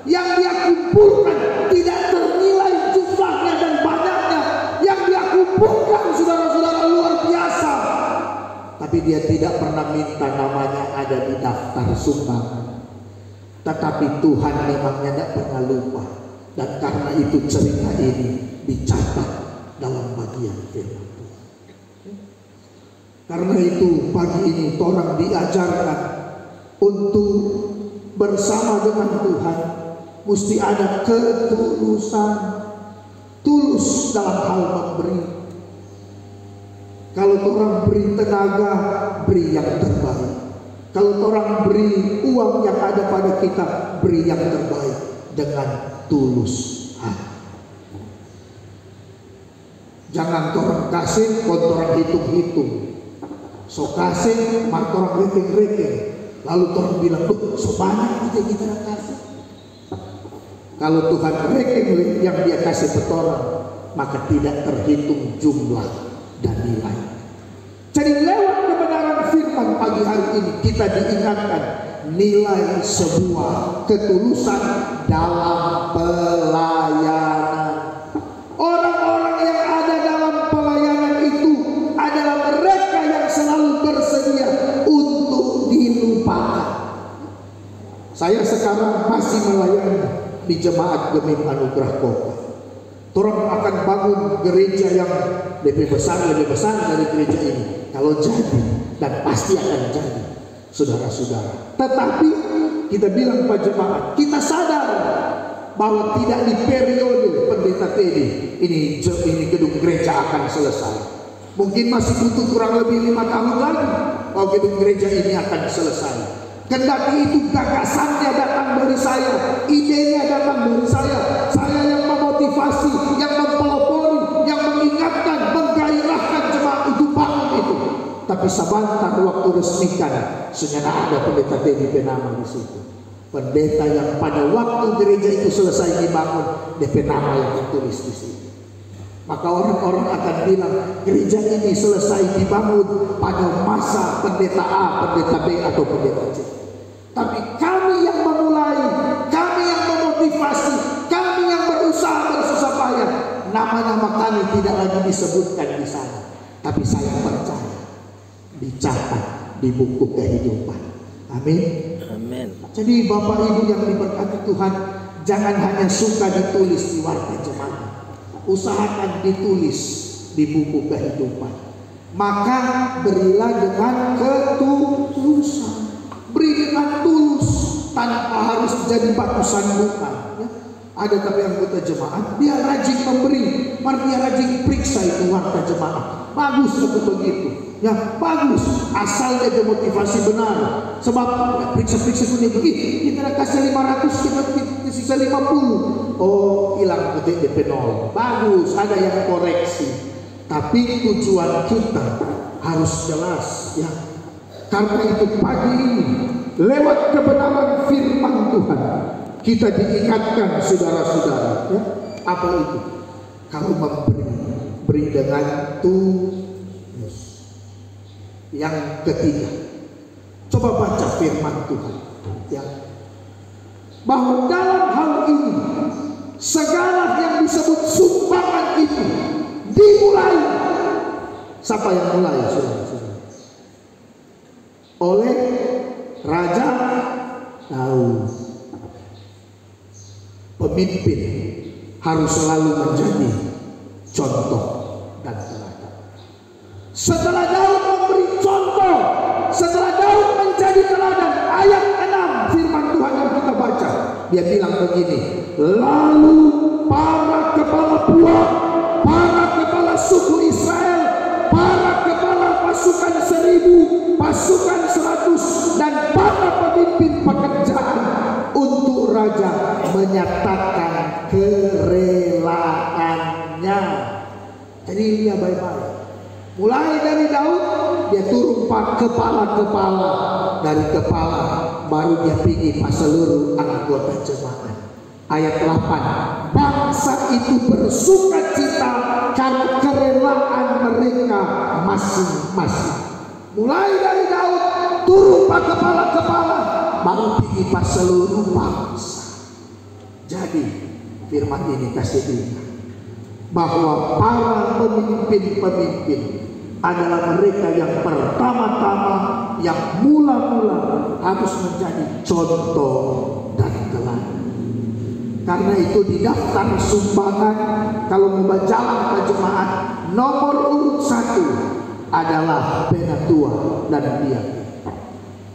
yang dia kumpulkan tidak ternilai jumlahnya dan banyaknya. Yang dia kumpulkan saudara-saudara luar biasa. Tapi dia tidak pernah minta namanya ada di daftar sumbangan. Tetapi Tuhan memangnya tidak pernah lupa. Dan karena itu cerita ini dicatat dalam bagian firman Tuhan. Karena itu pagi ini orang diajarkan untuk bersama dengan Tuhan mesti ada ketulusan, tulus dalam hal memberi. Kalau orang beri tenaga, beri yang terbaik. Kalau orang beri uang yang ada pada kita, beri yang terbaik dengan tulus hati. Jangan orang kasih, orang hitung-hitung. So kasih, mak orang rekeng-rekeng. Lalu orang bilang, tuh so banyak aja kita kasih. Kalau Tuhan rekeng yang dia kasih ke orang, maka tidak terhitung jumlah dan nilai. Jadi lewat kebenaran firman pagi hari ini kita diingatkan nilai sebuah ketulusan dalam pelayanan. Orang-orang yang ada dalam pelayanan itu adalah mereka yang selalu bersedia untuk dilupakan. Saya sekarang masih melayani di jemaat Gemim Anugerah Kota. Orang akan bangun gereja yang lebih besar dari gereja ini. Kalau jadi, dan pasti akan jadi, saudara-saudara. Tetapi kita bilang Pak Jemaat, kita sadar bahwa tidak di periode pendeta Teddy ini gedung gereja akan selesai. Mungkin masih butuh kurang lebih 5 tahun lagi bahwa gedung gereja ini akan selesai. Kendati itu gagasannya datang dari saya, idenya datang dari saya yang memotivasi, yang mempelopori, yang mengingatkan, menggairahkan jemaat itu bangun itu. Tapi sebentar waktu resmikan, senyata ada pendeta Teddy Penama di situ. Pendeta yang pada waktu gereja itu selesai dibangun, DP nama yang tertulis di situ. Maka orang-orang akan bilang gereja ini selesai dibangun pada masa pendeta A, pendeta B atau pendeta C. Tapi kami yang memulai, kami yang memotivasi, kami yang berusaha bersusah payah, nama-nama kami tidak lagi disebutkan di sana. Tapi saya percaya dicatat di buku kehidupan. Amin.
Amin.
Jadi Bapak Ibu yang diberkati Tuhan, jangan hanya suka ditulis di warta jemaat. Usahakan ditulis di buku kehidupan. Maka berilah dengan ketulusan. Beri dengan tulus tanpa harus jadi batu sandungan. Ya. Ada tapi anggota jemaat dia rajin memberi, dia rajin periksa itu warta jemaat. bagus aku begitu. Ya bagus, asal dia motivasi benar. Sebab periksa-periksa ini begini, kita nak kasih 500, kita sisa 50. Oh, hilang ketik DP 0. Bagus, ada yang koreksi. Tapi tujuan kita harus jelas, ya. Karena itu pagi ini lewat kebenaran firman Tuhan kita diingatkan, saudara-saudara, ya. Apa itu? Kalau beri dengan tulus. Yang ketiga, coba baca firman Tuhan, ya. Bahwa dalam hal ini segala yang disebut sumbangan itu dimulai. Siapa yang mulai, saudara-saudara? Oleh Raja Daud. Pemimpin harus selalu menjadi contoh dan teladan. Setelah Daud memberi contoh, setelah Daud menjadi teladan, ayat 6 firman Tuhan yang kita baca, dia bilang begini, lalu para kepala puak, para kepala suku Israel, para kepala pasukan 1000, pasukan 100, dan para pemimpin pekerjaan untuk raja menyatakan kerelaannya. Jadi dia baik-baik. Mulai dari Daud, dia turun kepala-kepala, dari kepala baru dia pergi pas seluruh anggota jemaat. Ayat 8, bangsa itu bersukacita karena kerelaan mereka masing-masing. Mulai dari Daud, turun pak kepala-kepala, baru pergi pas seluruh bangsa. Jadi firman ini kasih ingat bahwa para pemimpin-pemimpin adalah mereka yang pertama-tama, yang mula-mula harus menjadi contoh dan teladan. Karena itu di daftar sumbangan, kalau mau berjalan ke jemaat, nomor urut 1 adalah penatua dan diaken.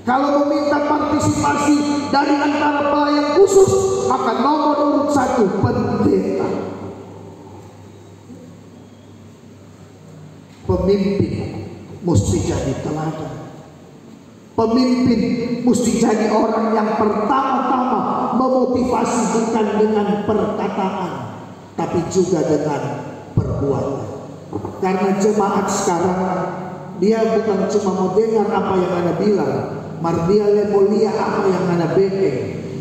Kalau meminta partisipasi dari antara pelayan khusus, maka nomor urut 1 pendeta. Pemimpin mesti jadi teladan. Pemimpin mesti jadi orang yang pertama-tama memotivasi, bukan dengan perkataan, tapi juga dengan perbuatan. Karena jemaat sekarang dia bukan cuma mau dengar apa yang Anda bilang, mar dia mau lihat apa yang Anda bikin.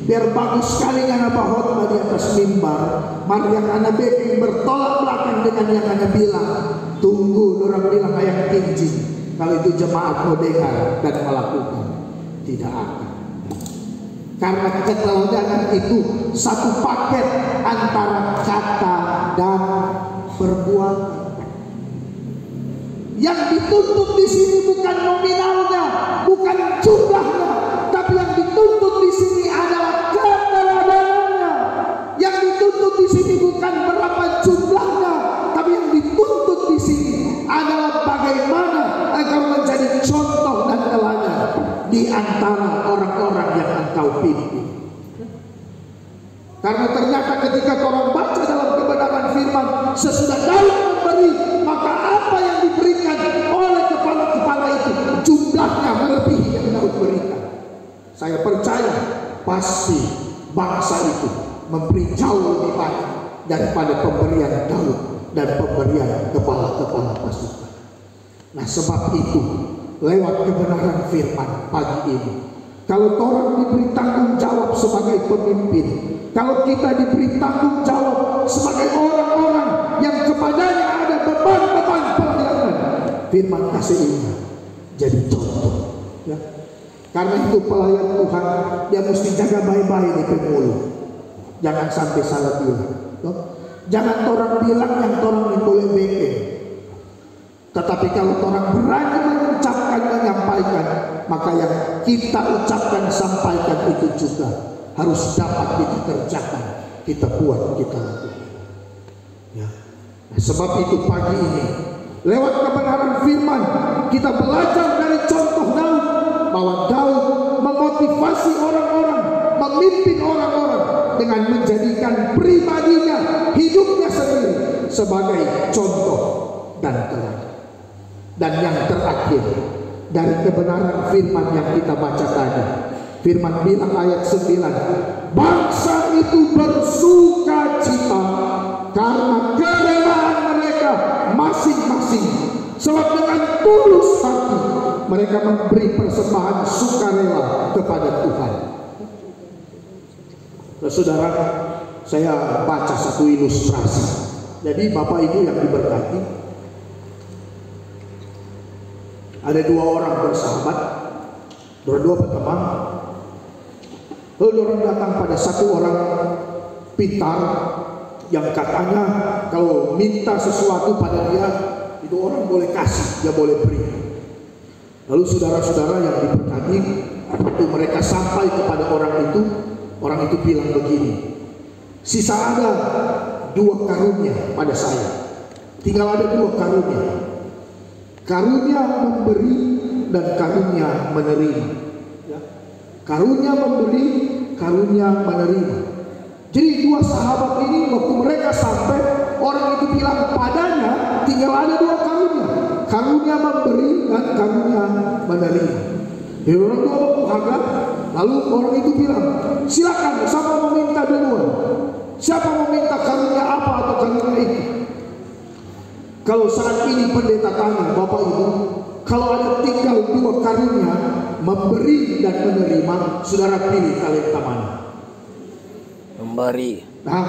Biar bagus sekali Anda bahot di atas mimbar, mar yang Anda bikin bertolak belakang dengan yang Anda bilang. Tunggu, orang bilang ayam kincing. Kalau itu jemaat mau dengar dan melakukan, tidak akan. Karena keteladanan itu satu paket antara kata dan perbuatan. Yang dituntut di sini bukan nominalnya, bukan jumlahnya, tapi yang dituntut di sini adalah keteladanannya. Yang dituntut di sini bukan berapa jumlahnya, tapi yang dituntut di sini adalah bagaimana agar menjadi contoh dan teladan di antara orang-orang yang engkau pimpin. Karena ternyata ketika orang baca dalam kebenaran firman, sesudah Daud memberi, maka apa yang diberikan oleh kepala-kepala itu jumlahnya melebihi yang Daud berikan. Saya percaya pasti bangsa itu memberi jauh lebih banyak daripada pemberian Daud dan pemberian kepala-kepala pasukan. Nah, sebab itu lewat kebenaran firman pagi ini, kalau orang diberi tanggung jawab sebagai pemimpin, kalau kita diberi tanggung jawab sebagai orang-orang yang kepadanya ada beban-beban pelayanan, firman kasih ini jadi contoh, ya. Karena itu pelayan Tuhan dia mesti jaga baik-baik di mulut, jangan sampai salah bilang. Jangan orang bilang yang orang boleh bikin. Tetapi kalau orang berani mengucapkan, menyampaikan, maka yang kita ucapkan, sampaikan itu juga harus dapat kita kerjakan, kita buat, kita lakukan. Ya. Nah, sebab itu pagi ini lewat kebenaran firman kita belajar dari contoh Daud, bahwa Daud memotivasi orang-orang, memimpin orang-orang dengan menjadikan pribadinya, hidupnya sendiri sebagai contoh dan teladan. Dan yang terakhir, dari kebenaran firman yang kita baca tadi, firman bilang ayat 9, bangsa itu bersuka cita karena kerelaan mereka masing-masing, sebab dengan tulus hati mereka memberi persembahan sukarela kepada Tuhan. Saudara, saya baca satu ilustrasi. Jadi Bapak Ibu yang diberkati, ada dua orang bersahabat, berdua berteman. Lalu orang datang pada satu orang pintar yang katanya kalau minta sesuatu pada dia, itu orang boleh kasih, dia boleh beri. Lalu saudara-saudara yang diberkati, waktu mereka sampai kepada orang itu bilang begini, sisa ada 2 karunia pada saya, tinggal ada 2 karunia, karunia memberi dan karunia menerima. Ya. Karunia memberi, karunia menerima. Jadi 2 sahabat ini waktu mereka sampai, orang itu bilang padanya tinggal ada 2 karunia, karunia memberi dan karunia menerima. Jadi orang tua berharga. Lalu orang itu bilang, silakan, siapa mau minta duluan? Siapa mau minta karunia apa atau karunia itu? Kalau saat ini pendeta tanya, Bapak Ibu, kalau ada tinggal 2 karunia, memberi dan menerima, saudara pilih talenta mana?
Memberi.
Nah,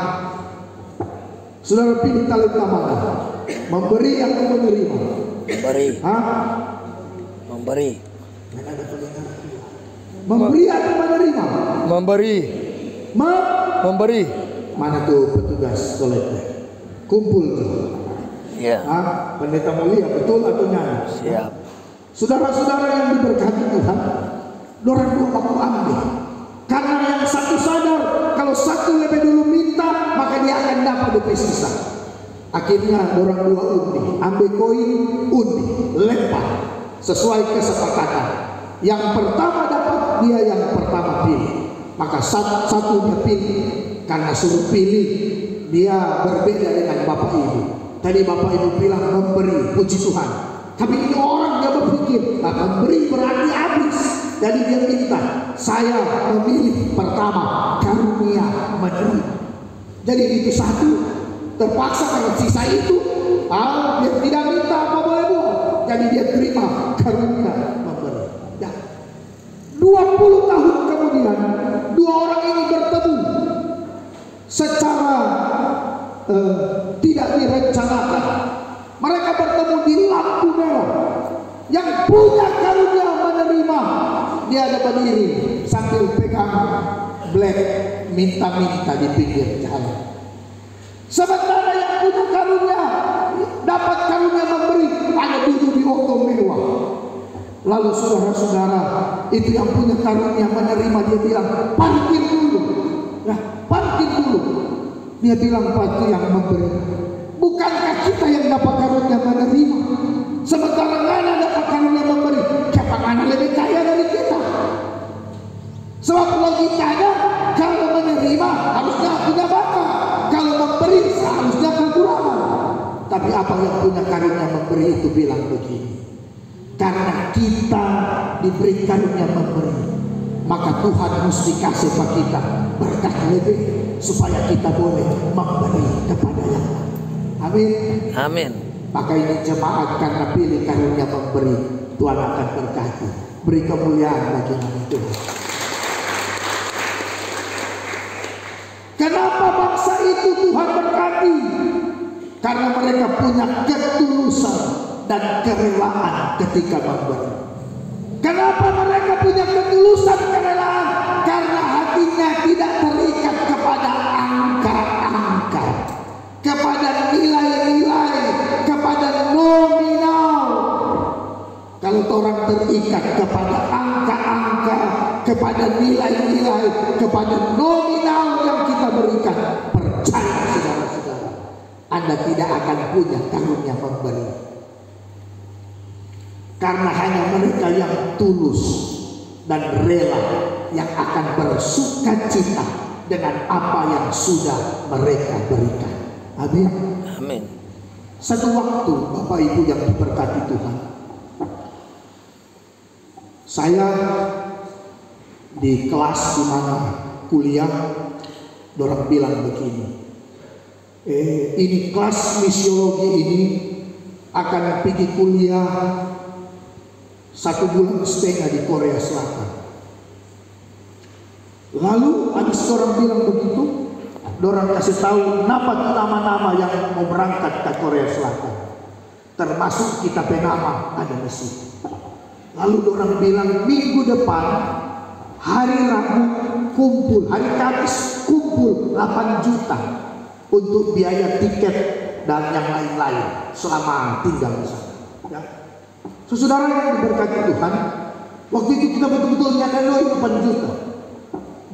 saudara pilih talenta mana? Memberi atau menerima?
Memberi.
Hah?
Memberi.
Memberi atau menerima?
Memberi. Memberi.
Mana tuh petugas toiletnya? Kumpul tuh.
Ya.
Ah, pendeta mulia, betul atau nyanyi?
Siap.
Saudara-saudara yang diberkati Tuhan, orang dua aku ambil. Karena yang satu sadar, kalau satu lebih dulu minta, maka dia akan dapat lebih sisa. Akhirnya orang dua undi, ambil koin, undi, lempar sesuai kesepakatan. Yang pertama dapat, dia yang pertama pilih. Maka satunya pilih, karena suruh pilih, dia berbeda dengan Bapak Ibu. Tadi Bapak Ibu bilang memberi, puji Tuhan. Tapi ini orang yang berpikir, memberi berarti habis. Jadi dia minta, saya memilih pertama karunia menerima. Jadi itu satu, terpaksa karena sisa itu, dia tidak minta apa boleh buat. Jadi dia terima karunia memberi. Ya. 20 tahun kemudian, 2 orang ini bertemu secara tidak direncanakan. Mereka bertemu di lampu merah. Yang punya karunia menerima, dia ada berdiri sambil pegang black, minta-minta di pinggir jalan. Sementara yang punya karunia, dapat karunia memberi, ada duduk di auto mewah. Lalu saudara-saudara, itu yang punya karunia menerima, dia bilang, parkir dulu. Nah, parkir dulu. Dia bilang, parkir yang memberi. Bukankah kita yang dapat karunia menerima? Sementara Ngana dapat karunia memberi, siapa Ngana lebih kaya dari kita? Sebab logikanya, kalau menerima harusnya punya bakat, kalau memberi seharusnya kekurangan. Tapi apa yang punya karunia memberi itu bilang begini, karena kita diberi karunia memberi, maka Tuhan mesti kasih pada kita berkat lebih supaya kita boleh memberi kepada yang lain. Amin.
Amin.
Maka ini jemaat karena pilih karunia memberi, Tuhan akan berkati. Beri kemuliaan bagi nama Tuhan. Kenapa bangsa itu Tuhan berkati? Karena mereka punya ketulusan dan kerelaan ketika memberi. Kenapa mereka punya ketulusan kerelaan? Karena hatinya tidak terikat kepada angka-angka, kepada nilai-nilai, kepada nominal. Kalau orang terikat kepada angka-angka, kepada nilai-nilai, kepada nominal yang kita berikan, percaya saudara-saudara, Anda tidak akan punya karunia memberi. Karena hanya mereka yang tulus dan rela yang akan bersuka cita dengan apa yang sudah mereka berikan. Amin.
Amin.
Satu waktu Bapak Ibu yang diberkati Tuhan, Saya di kelas di mana kuliah, dorang bilang begini, ini kelas misiologi ini akan pergi kuliah 1,5 bulan di Korea Selatan. Lalu habis orang bilang begitu, dorang kasih tahu nama-nama yang mau berangkat ke Korea Selatan, termasuk kita penama ada di situ. Lalu orang bilang minggu depan hari Rabu kumpul, hari Kamis kumpul 8 juta untuk biaya tiket dan yang lain-lain selama tinggal di sana. Ya. Saudara yang diberkati Tuhan, waktu itu kita betul-betul nyadari 8 juta.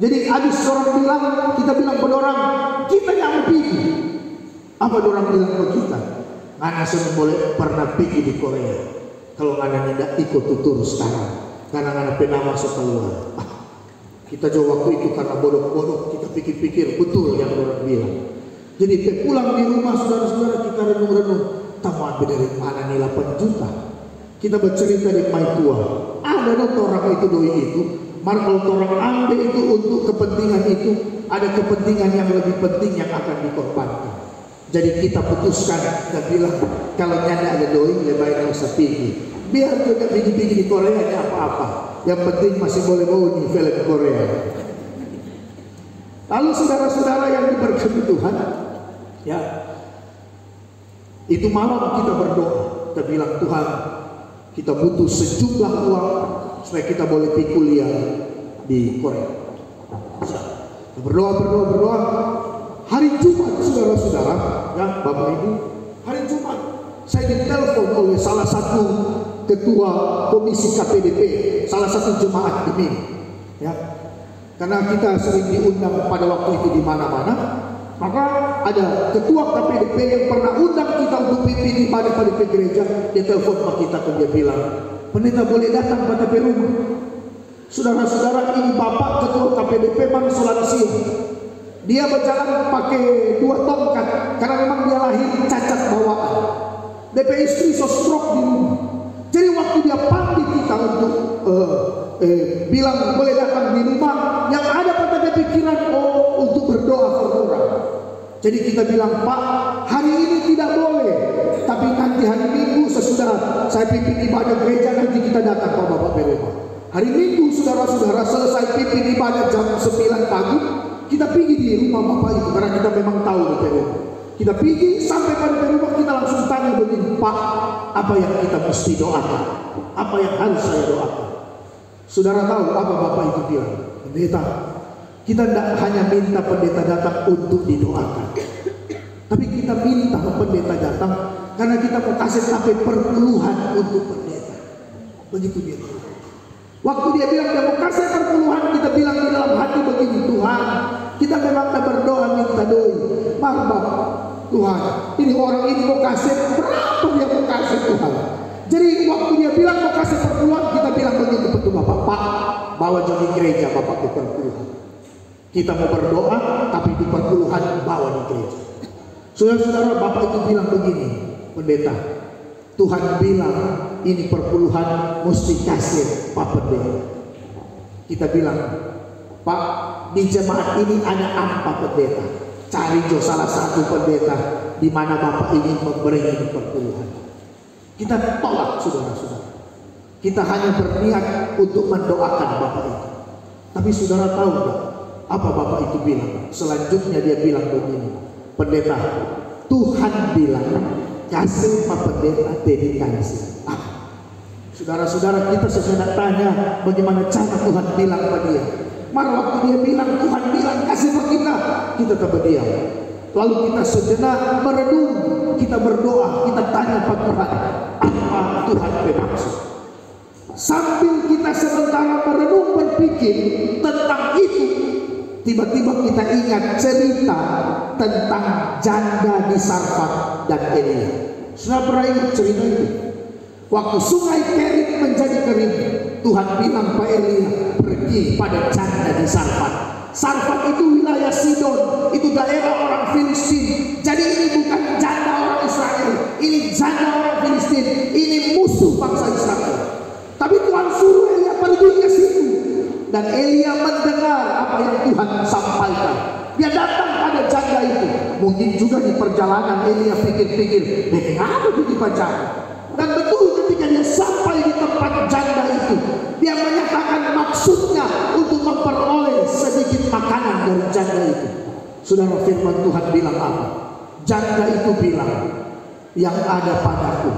Jadi habis orang bilang, kita bilang pada orang, kita yang pergi. Apa orang bilang ke kita? Anak sudah boleh pernah pergi di Korea. Kalau anak tidak ikut tutur sekarang, karena anak penama keluar. Kita jauh waktu itu karena bodoh-bodoh kita pikir-pikir betul yang orang bilang. Jadi pulang di rumah saudara-saudara kita renung-renung, taman dari mana nih 8 juta? Kita bercerita di mai tua, ada dong orang itu doi itu. Maka kalau orang ambil itu untuk kepentingan itu, ada kepentingan yang lebih penting yang akan dikorbankan. Jadi kita putuskan, kita bilang kalau nyanda ada doi lebih baik nggak usah pergi. Biar juga pergi-pergi di Korea ada apa-apa. Yang penting masih boleh bawa di film Korea. Lalu saudara-saudara yang diberkati Tuhan, ya, itu malam kita berdoa, kita bilang Tuhan, kita butuh sejumlah uang supaya kita boleh pergi kuliah di Korea. Berdoa. Hari Jumat saudara-saudara, ya Bapak Ibu, hari Jumat saya ditelepon oleh salah satu ketua komisi KPDP, salah satu jemaat ini, ya. Karena kita sering diundang pada waktu itu di mana-mana, maka ada ketua KPDP yang pernah undang kita untuk pimpin ibadah pada gereja. Dia telepon sama kita dan dia bilang, pendeta boleh datang pada rumah. Saudara-saudara, ini bapak ketua KPDP Bangsa Lansia. Dia berjalan pakai 2 tongkat karena memang dia lahir cacat bawaan. DP istri so stroke di rumah. Jadi waktu dia panggil kita untuk bilang boleh datang di rumah, yang ada pada dia pikiran untuk berdoa ke orang. Jadi kita bilang, Pak, hari ini tidak boleh, tapi nanti hari Minggu sesudah saya pimpin ibadah gereja nanti kita datang ke Bapak Berema. Hari Minggu saudara-saudara selesai pimpin ibadah jam 9 pagi, kita pergi di rumah Bapak itu karena kita memang tahu di Berema. Kita pergi sampai pada rumah, kita langsung tanya begini, Pak, apa yang kita mesti doakan? Apa yang harus saya doakan? Saudara tahu apa Bapak itu bilang? Pendeta, kita tidak hanya minta pendeta datang untuk didoakan, tapi kita minta pendeta datang karena kita mau kasih sampai perpuluhan untuk pendeta. Begitu dia bilang. Waktu dia bilang dia mau kasih perpuluhan, kita bilang di dalam hati begini, Tuhan, kita memang berdoa minta doi. Bapak, Tuhan, ini orang ini mau kasih berapa dia mau kasih Tuhan. Jadi waktu dia bilang mau kasih perpuluhan, kita bilang begini betul Bapak, Pak, bawa jadi gereja Bapak ke perpuluhan. Kita mau berdoa, tapi di perpuluhan bawa di gereja. Saudara-saudara, Bapak itu bilang begini, pendeta, Tuhan bilang ini perpuluhan mesti kasih Pak Pendeta. Kita bilang, Pak, di jemaat ini ada apa pendeta? Cari jo salah satu pendeta di mana Bapak ingin memberi ini perpuluhan. Kita tolak saudara-saudara. Kita hanya berniat untuk mendoakan Bapak itu. Tapi saudara tahu enggak apa Bapak itu bilang? Selanjutnya dia bilang begini, pendeta, Tuhan bilang kasih Pak Pendeta dedikasi. Saudara-saudara, kita sesudah tanya bagaimana cara Tuhan bilang pada dia. Maka waktu dia bilang, Tuhan bilang kasih Pak kita terdiam. Lalu kita sejenak merenung, kita berdoa, kita tanya Pak Tuhan, apa Tuhan bermaksud? Sambil kita sementara merenung berpikir tentang itu, tiba-tiba kita ingat cerita tentang janda di Sarfat dan Elia. Sudah pernah ingat cerita itu? Waktu sungai Kerit menjadi kering, Tuhan bilang Pak Elia pergi pada janda di Sarfat. Sarfat itu wilayah Sidon, itu daerah orang Filistin. Jadi ini bukan janda orang Israel, ini janda orang Filistin. Ini musuh bangsa Israel. Tapi Tuhan suruh Elia pergi ke situ. Dan Elia mendengar apa yang Tuhan sampaikan. Dia datang pada janda itu. Mungkin juga di perjalanan Elia pikir-pikir, kenapa jadi pacaran? Dan betul ketika dia sampai di tempat janda itu, dia menyatakan maksudnya untuk memperoleh sedikit makanan dari janda itu. Saudara, firman Tuhan bilang apa? Janda itu bilang, yang ada padaku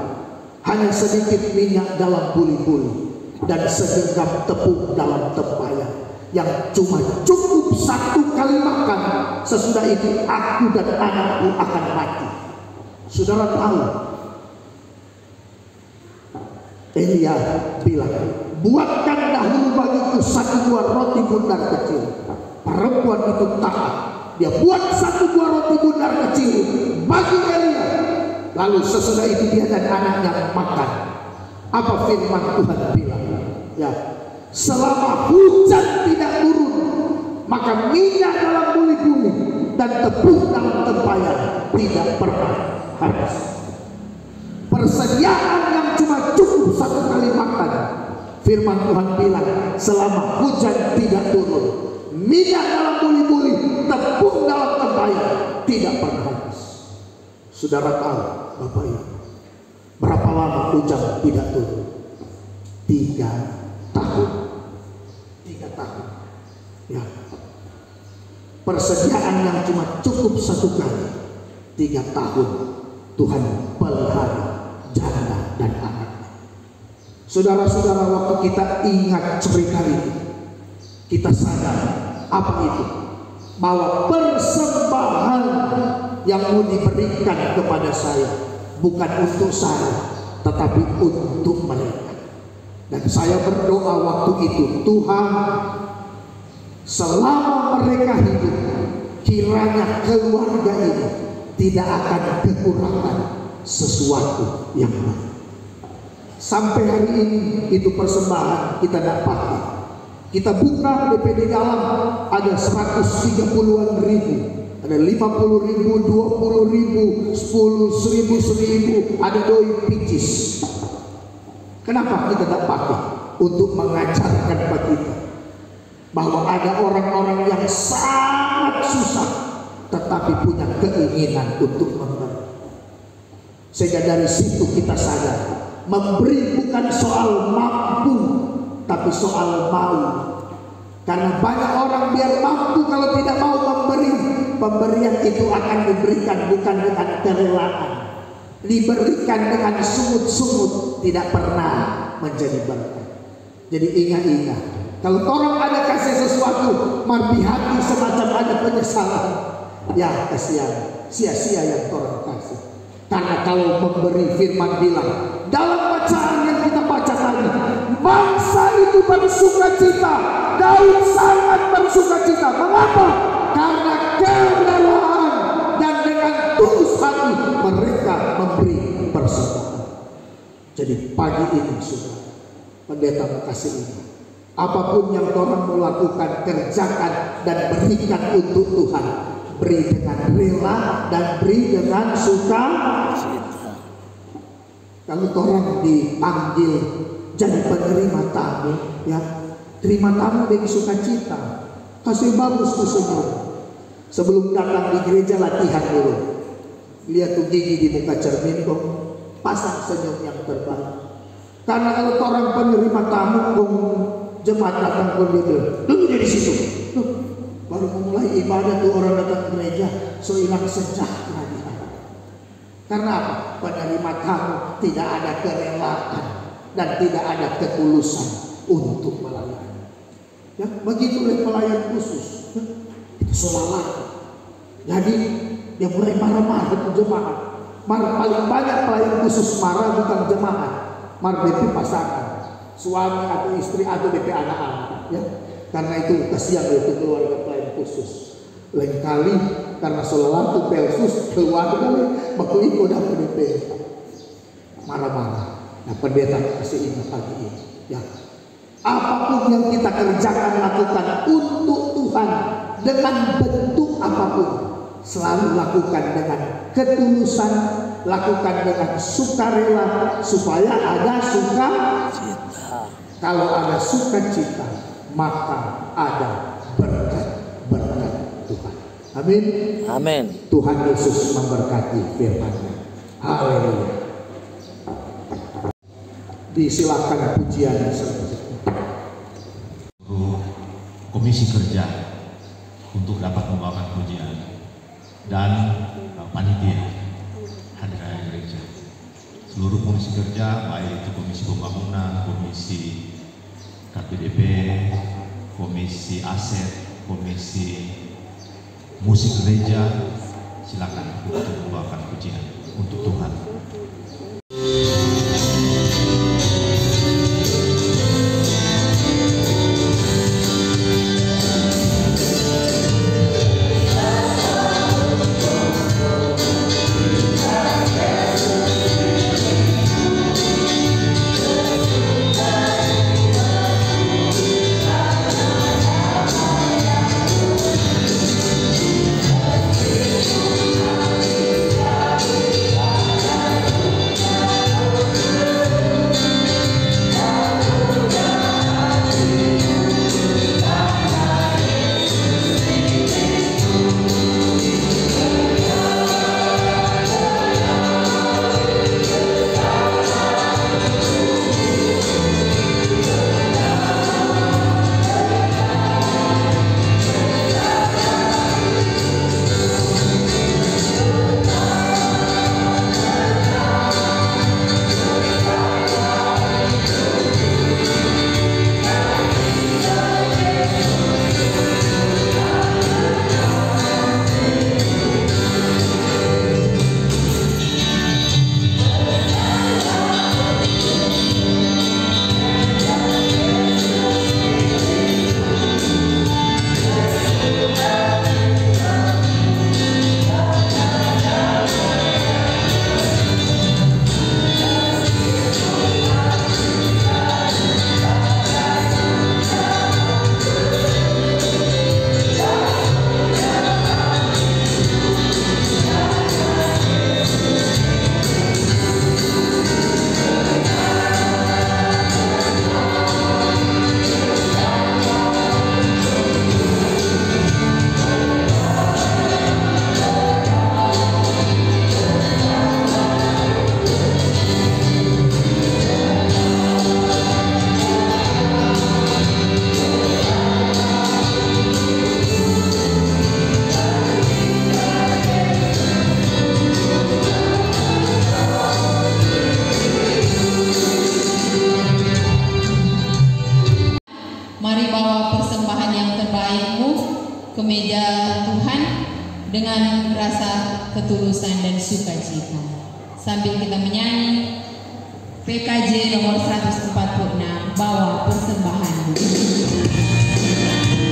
hanya sedikit minyak dalam buli-buli dan segenggam tepung dalam tempayan, yang cuma cukup satu kali makan. Sesudah itu aku dan anakku akan mati. Saudara tahu, Elia bilang, buatkan dahulu bagiku satu buah roti bundar kecil. Perempuan itu taat. Dia buat satu buah roti bundar kecil bagi Elia. Lalu sesudah itu dia dan anaknya makan. Apa firman Tuhan bilang? Ya, selama hujan tidak turun, maka minyak dalam buli-buli dan tepung dalam tempayan tidak pernah habis. Persediaan yang cuma cukup satu kali makan, firman Tuhan bilang, selama hujan tidak turun, minyak dalam buli-buli, tepung dalam tempayan tidak pernah habis. Saudara tahu, Bapak Ibu, berapa lama hujan tidak turun? 3 tahun. 3 tahun. Ya. Persediaan yang cuma cukup satu kali. 3 tahun Tuhan pelihara janda dan anak. Saudara-saudara, waktu kita ingat cerita ini, kita sadar apa itu? Bahwa persembahan yang mau diberikan kepada saya bukan untuk saya, tetapi untuk mereka. Dan saya berdoa waktu itu, Tuhan, selama mereka hidup, kiranya keluarga ini tidak akan kekurangan sesuatu yang baik. Sampai hari ini itu persembahan kita dapat. Kita buka DPD dalam, ada 130-an ribu, ada 50 ribu, 20 ribu, 10 ribu, 1000, ada doi picis. Kenapa kita tak pakai? Untuk mengajarkan bagi kita bahwa ada orang-orang yang sangat susah tetapi punya keinginan untuk memberi. Sehingga dari situ kita sadar, memberi bukan soal mampu, tapi soal mau. Karena banyak orang biar mampu, kalau tidak mau memberi, pemberian itu akan diberikan bukan dengan kerelaan, diberikan dengan sungut-sungut, tidak pernah menjadi berkat. Jadi ingat-ingat, kalau orang ada kasih sesuatu, mar di hati semacam ada penyesalan, ya kasihan, sia-sia yang orang kasih. Karena kalau memberi, firman bilang dalam bacaan yang kita baca tadi, bangsa itu bersuka cita. Daud sangat bersuka cita. Mengapa? Karena kerelaan dan dengan tulus hati mereka memberi persembahan. Jadi pagi ini saudara, pendeta kasih ini, apapun yang orang mau lakukan, kerjakan dan berikan untuk Tuhan. Beri dengan rela dan beri dengan suka. Kalau orang dipanggil jadi penerima tamu, ya terima tamu dengan sukacita, kasih bagus tuh senyum. Sebelum datang di gereja latihan dulu, lihat tuh gigi di muka cermin dong, pasang senyum yang terbaik. Karena kalau orang penerima tamu, jemaat datang ke dia, duduk di situ. Baru memulai ibadah tuh orang datang ke gereja, so hilang sejahtera di hati. Karena apa? Penerima tamu tidak ada kerelaan dan tidak ada ketulusan untuk melayani. Ya, begitu pelayan khusus, ya, itu solalat. Jadi dia mulai marah-marah ke jemaat. Paling banyak pelayan khusus marah bukan jemaat, marah DP pasangan, suami atau istri atau DP anak-anak. Ya. Karena itu kasihan itu keluarga pelayan khusus. Lain kali karena selalu pelsus keluarga baku ikut dapat DP marah-marah. Nah, pendeta kasih ingat pagi ini. Ya, apapun yang kita kerjakan, lakukan untuk Tuhan dengan bentuk apapun, selalu lakukan dengan ketulusan, lakukan dengan sukarela supaya ada sukacita. Kalau ada sukacita, maka ada berkat-berkat Tuhan. Amin.
Amin.
Tuhan Yesus memberkati firman-Nya. Haleluya. Disilakan pujian selanjutnya.
Komisi kerja untuk dapat membawakan pujian dan panitia hari raya gereja. Seluruh komisi kerja, baik itu komisi pembangunan, komisi KPDP, komisi aset, komisi musik gereja, silakan untuk membawakan pujian untuk Tuhan.
Mari bawa persembahan yang terbaikmu ke meja Tuhan dengan rasa ketulusan dan sukacita. Sambil kita menyanyi PKJ nomor 146, bawa persembahanmu.
Dengan rendah hati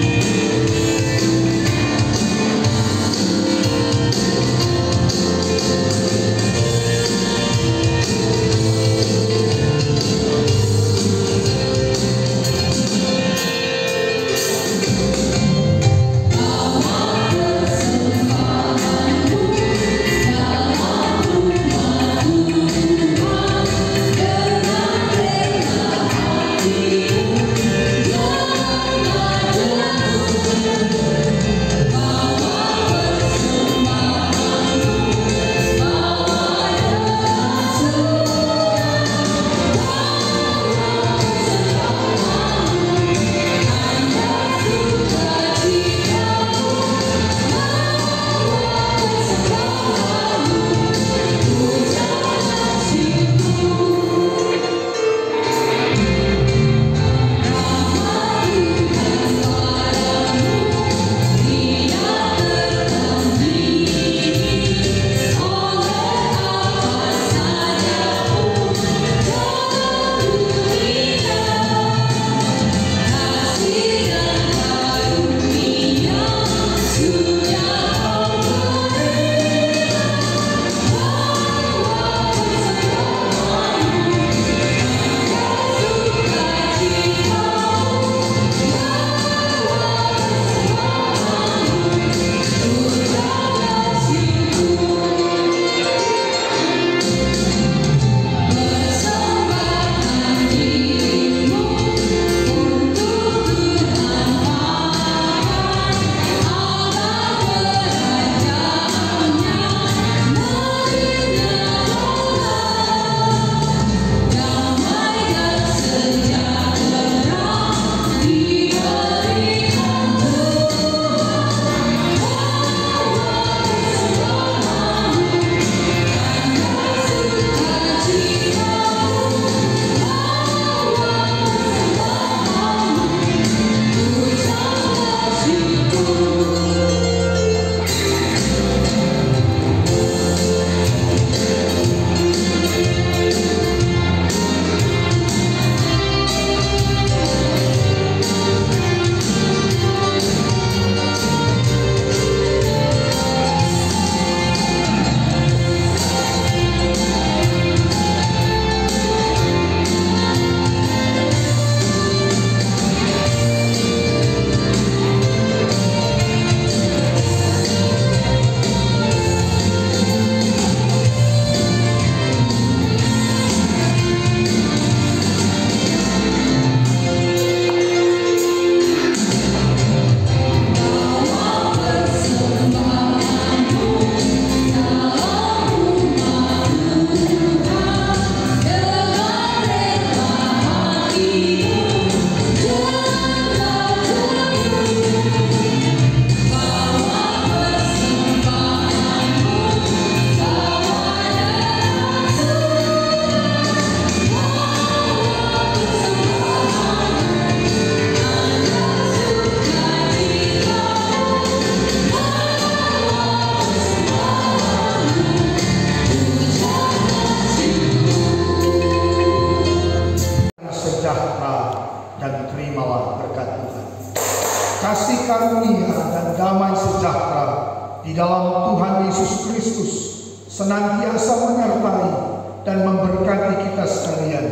terimalah berkat Tuhan. Kasih karunia dan damai sejahtera di dalam Tuhan Yesus Kristus senantiasa menyertai dan memberkati kita sekalian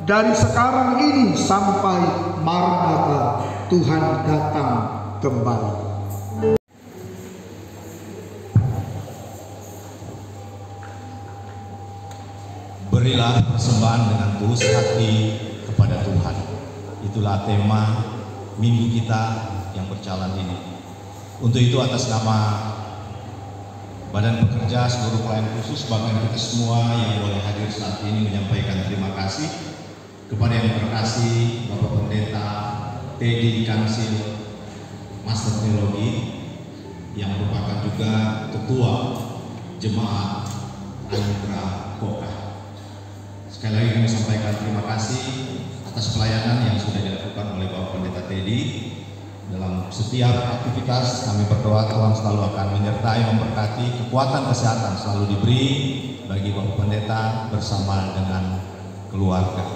dari sekarang ini sampai Maranatha, Tuhan datang kembali.
Berilah persembahan dengan tulus hati kepada Tuhan. Itulah tema minggu kita yang berjalan ini. Untuk itu atas nama Badan Pekerja, seluruh pelayan khusus, bahkan kita semua yang boleh hadir saat ini menyampaikan terima kasih kepada yang terkasih Bapak Pendeta Teddy Kansil Master Teologi yang merupakan juga Ketua Jemaat Anugerah Koka. Sekali lagi kami sampaikan terima kasih atas pelayanan yang sudah dilakukan oleh Bapak Pendeta Teddy. Dalam setiap aktivitas kami berdoa Tuhan selalu akan menyertai, memberkati, kekuatan kesehatan selalu diberi bagi Bapak Pendeta bersama dengan keluarga.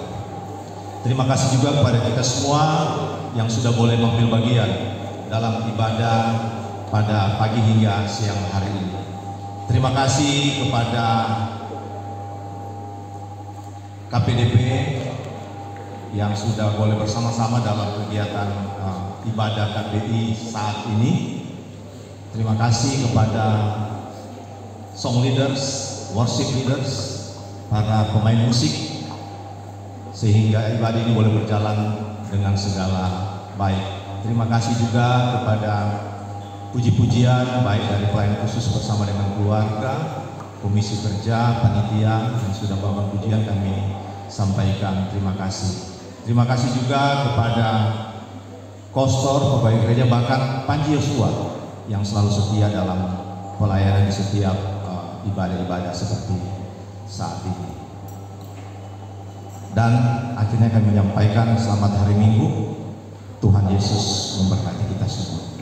Terima kasih juga kepada kita semua yang sudah boleh mengambil bagian dalam ibadah pada pagi hingga siang hari ini. Terima kasih kepada KPDP yang sudah boleh bersama-sama dalam kegiatan ibadah KBI saat ini. Terima kasih kepada song leaders, worship leaders, para pemain musik, sehingga ibadah ini boleh berjalan dengan segala baik. Terima kasih juga kepada puji-pujian baik dari pelayan khusus bersama dengan keluarga, komisi kerja, panitia yang sudah membangun pujian, kami sampaikan terima kasih. Terima kasih juga kepada Kostor, pegawai gereja, bahkan Panji Yosua yang selalu setia dalam pelayanan di setiap ibadah-ibadah seperti saat ini. Dan akhirnya kami menyampaikan selamat hari Minggu. Tuhan Yesus memberkati kita semua.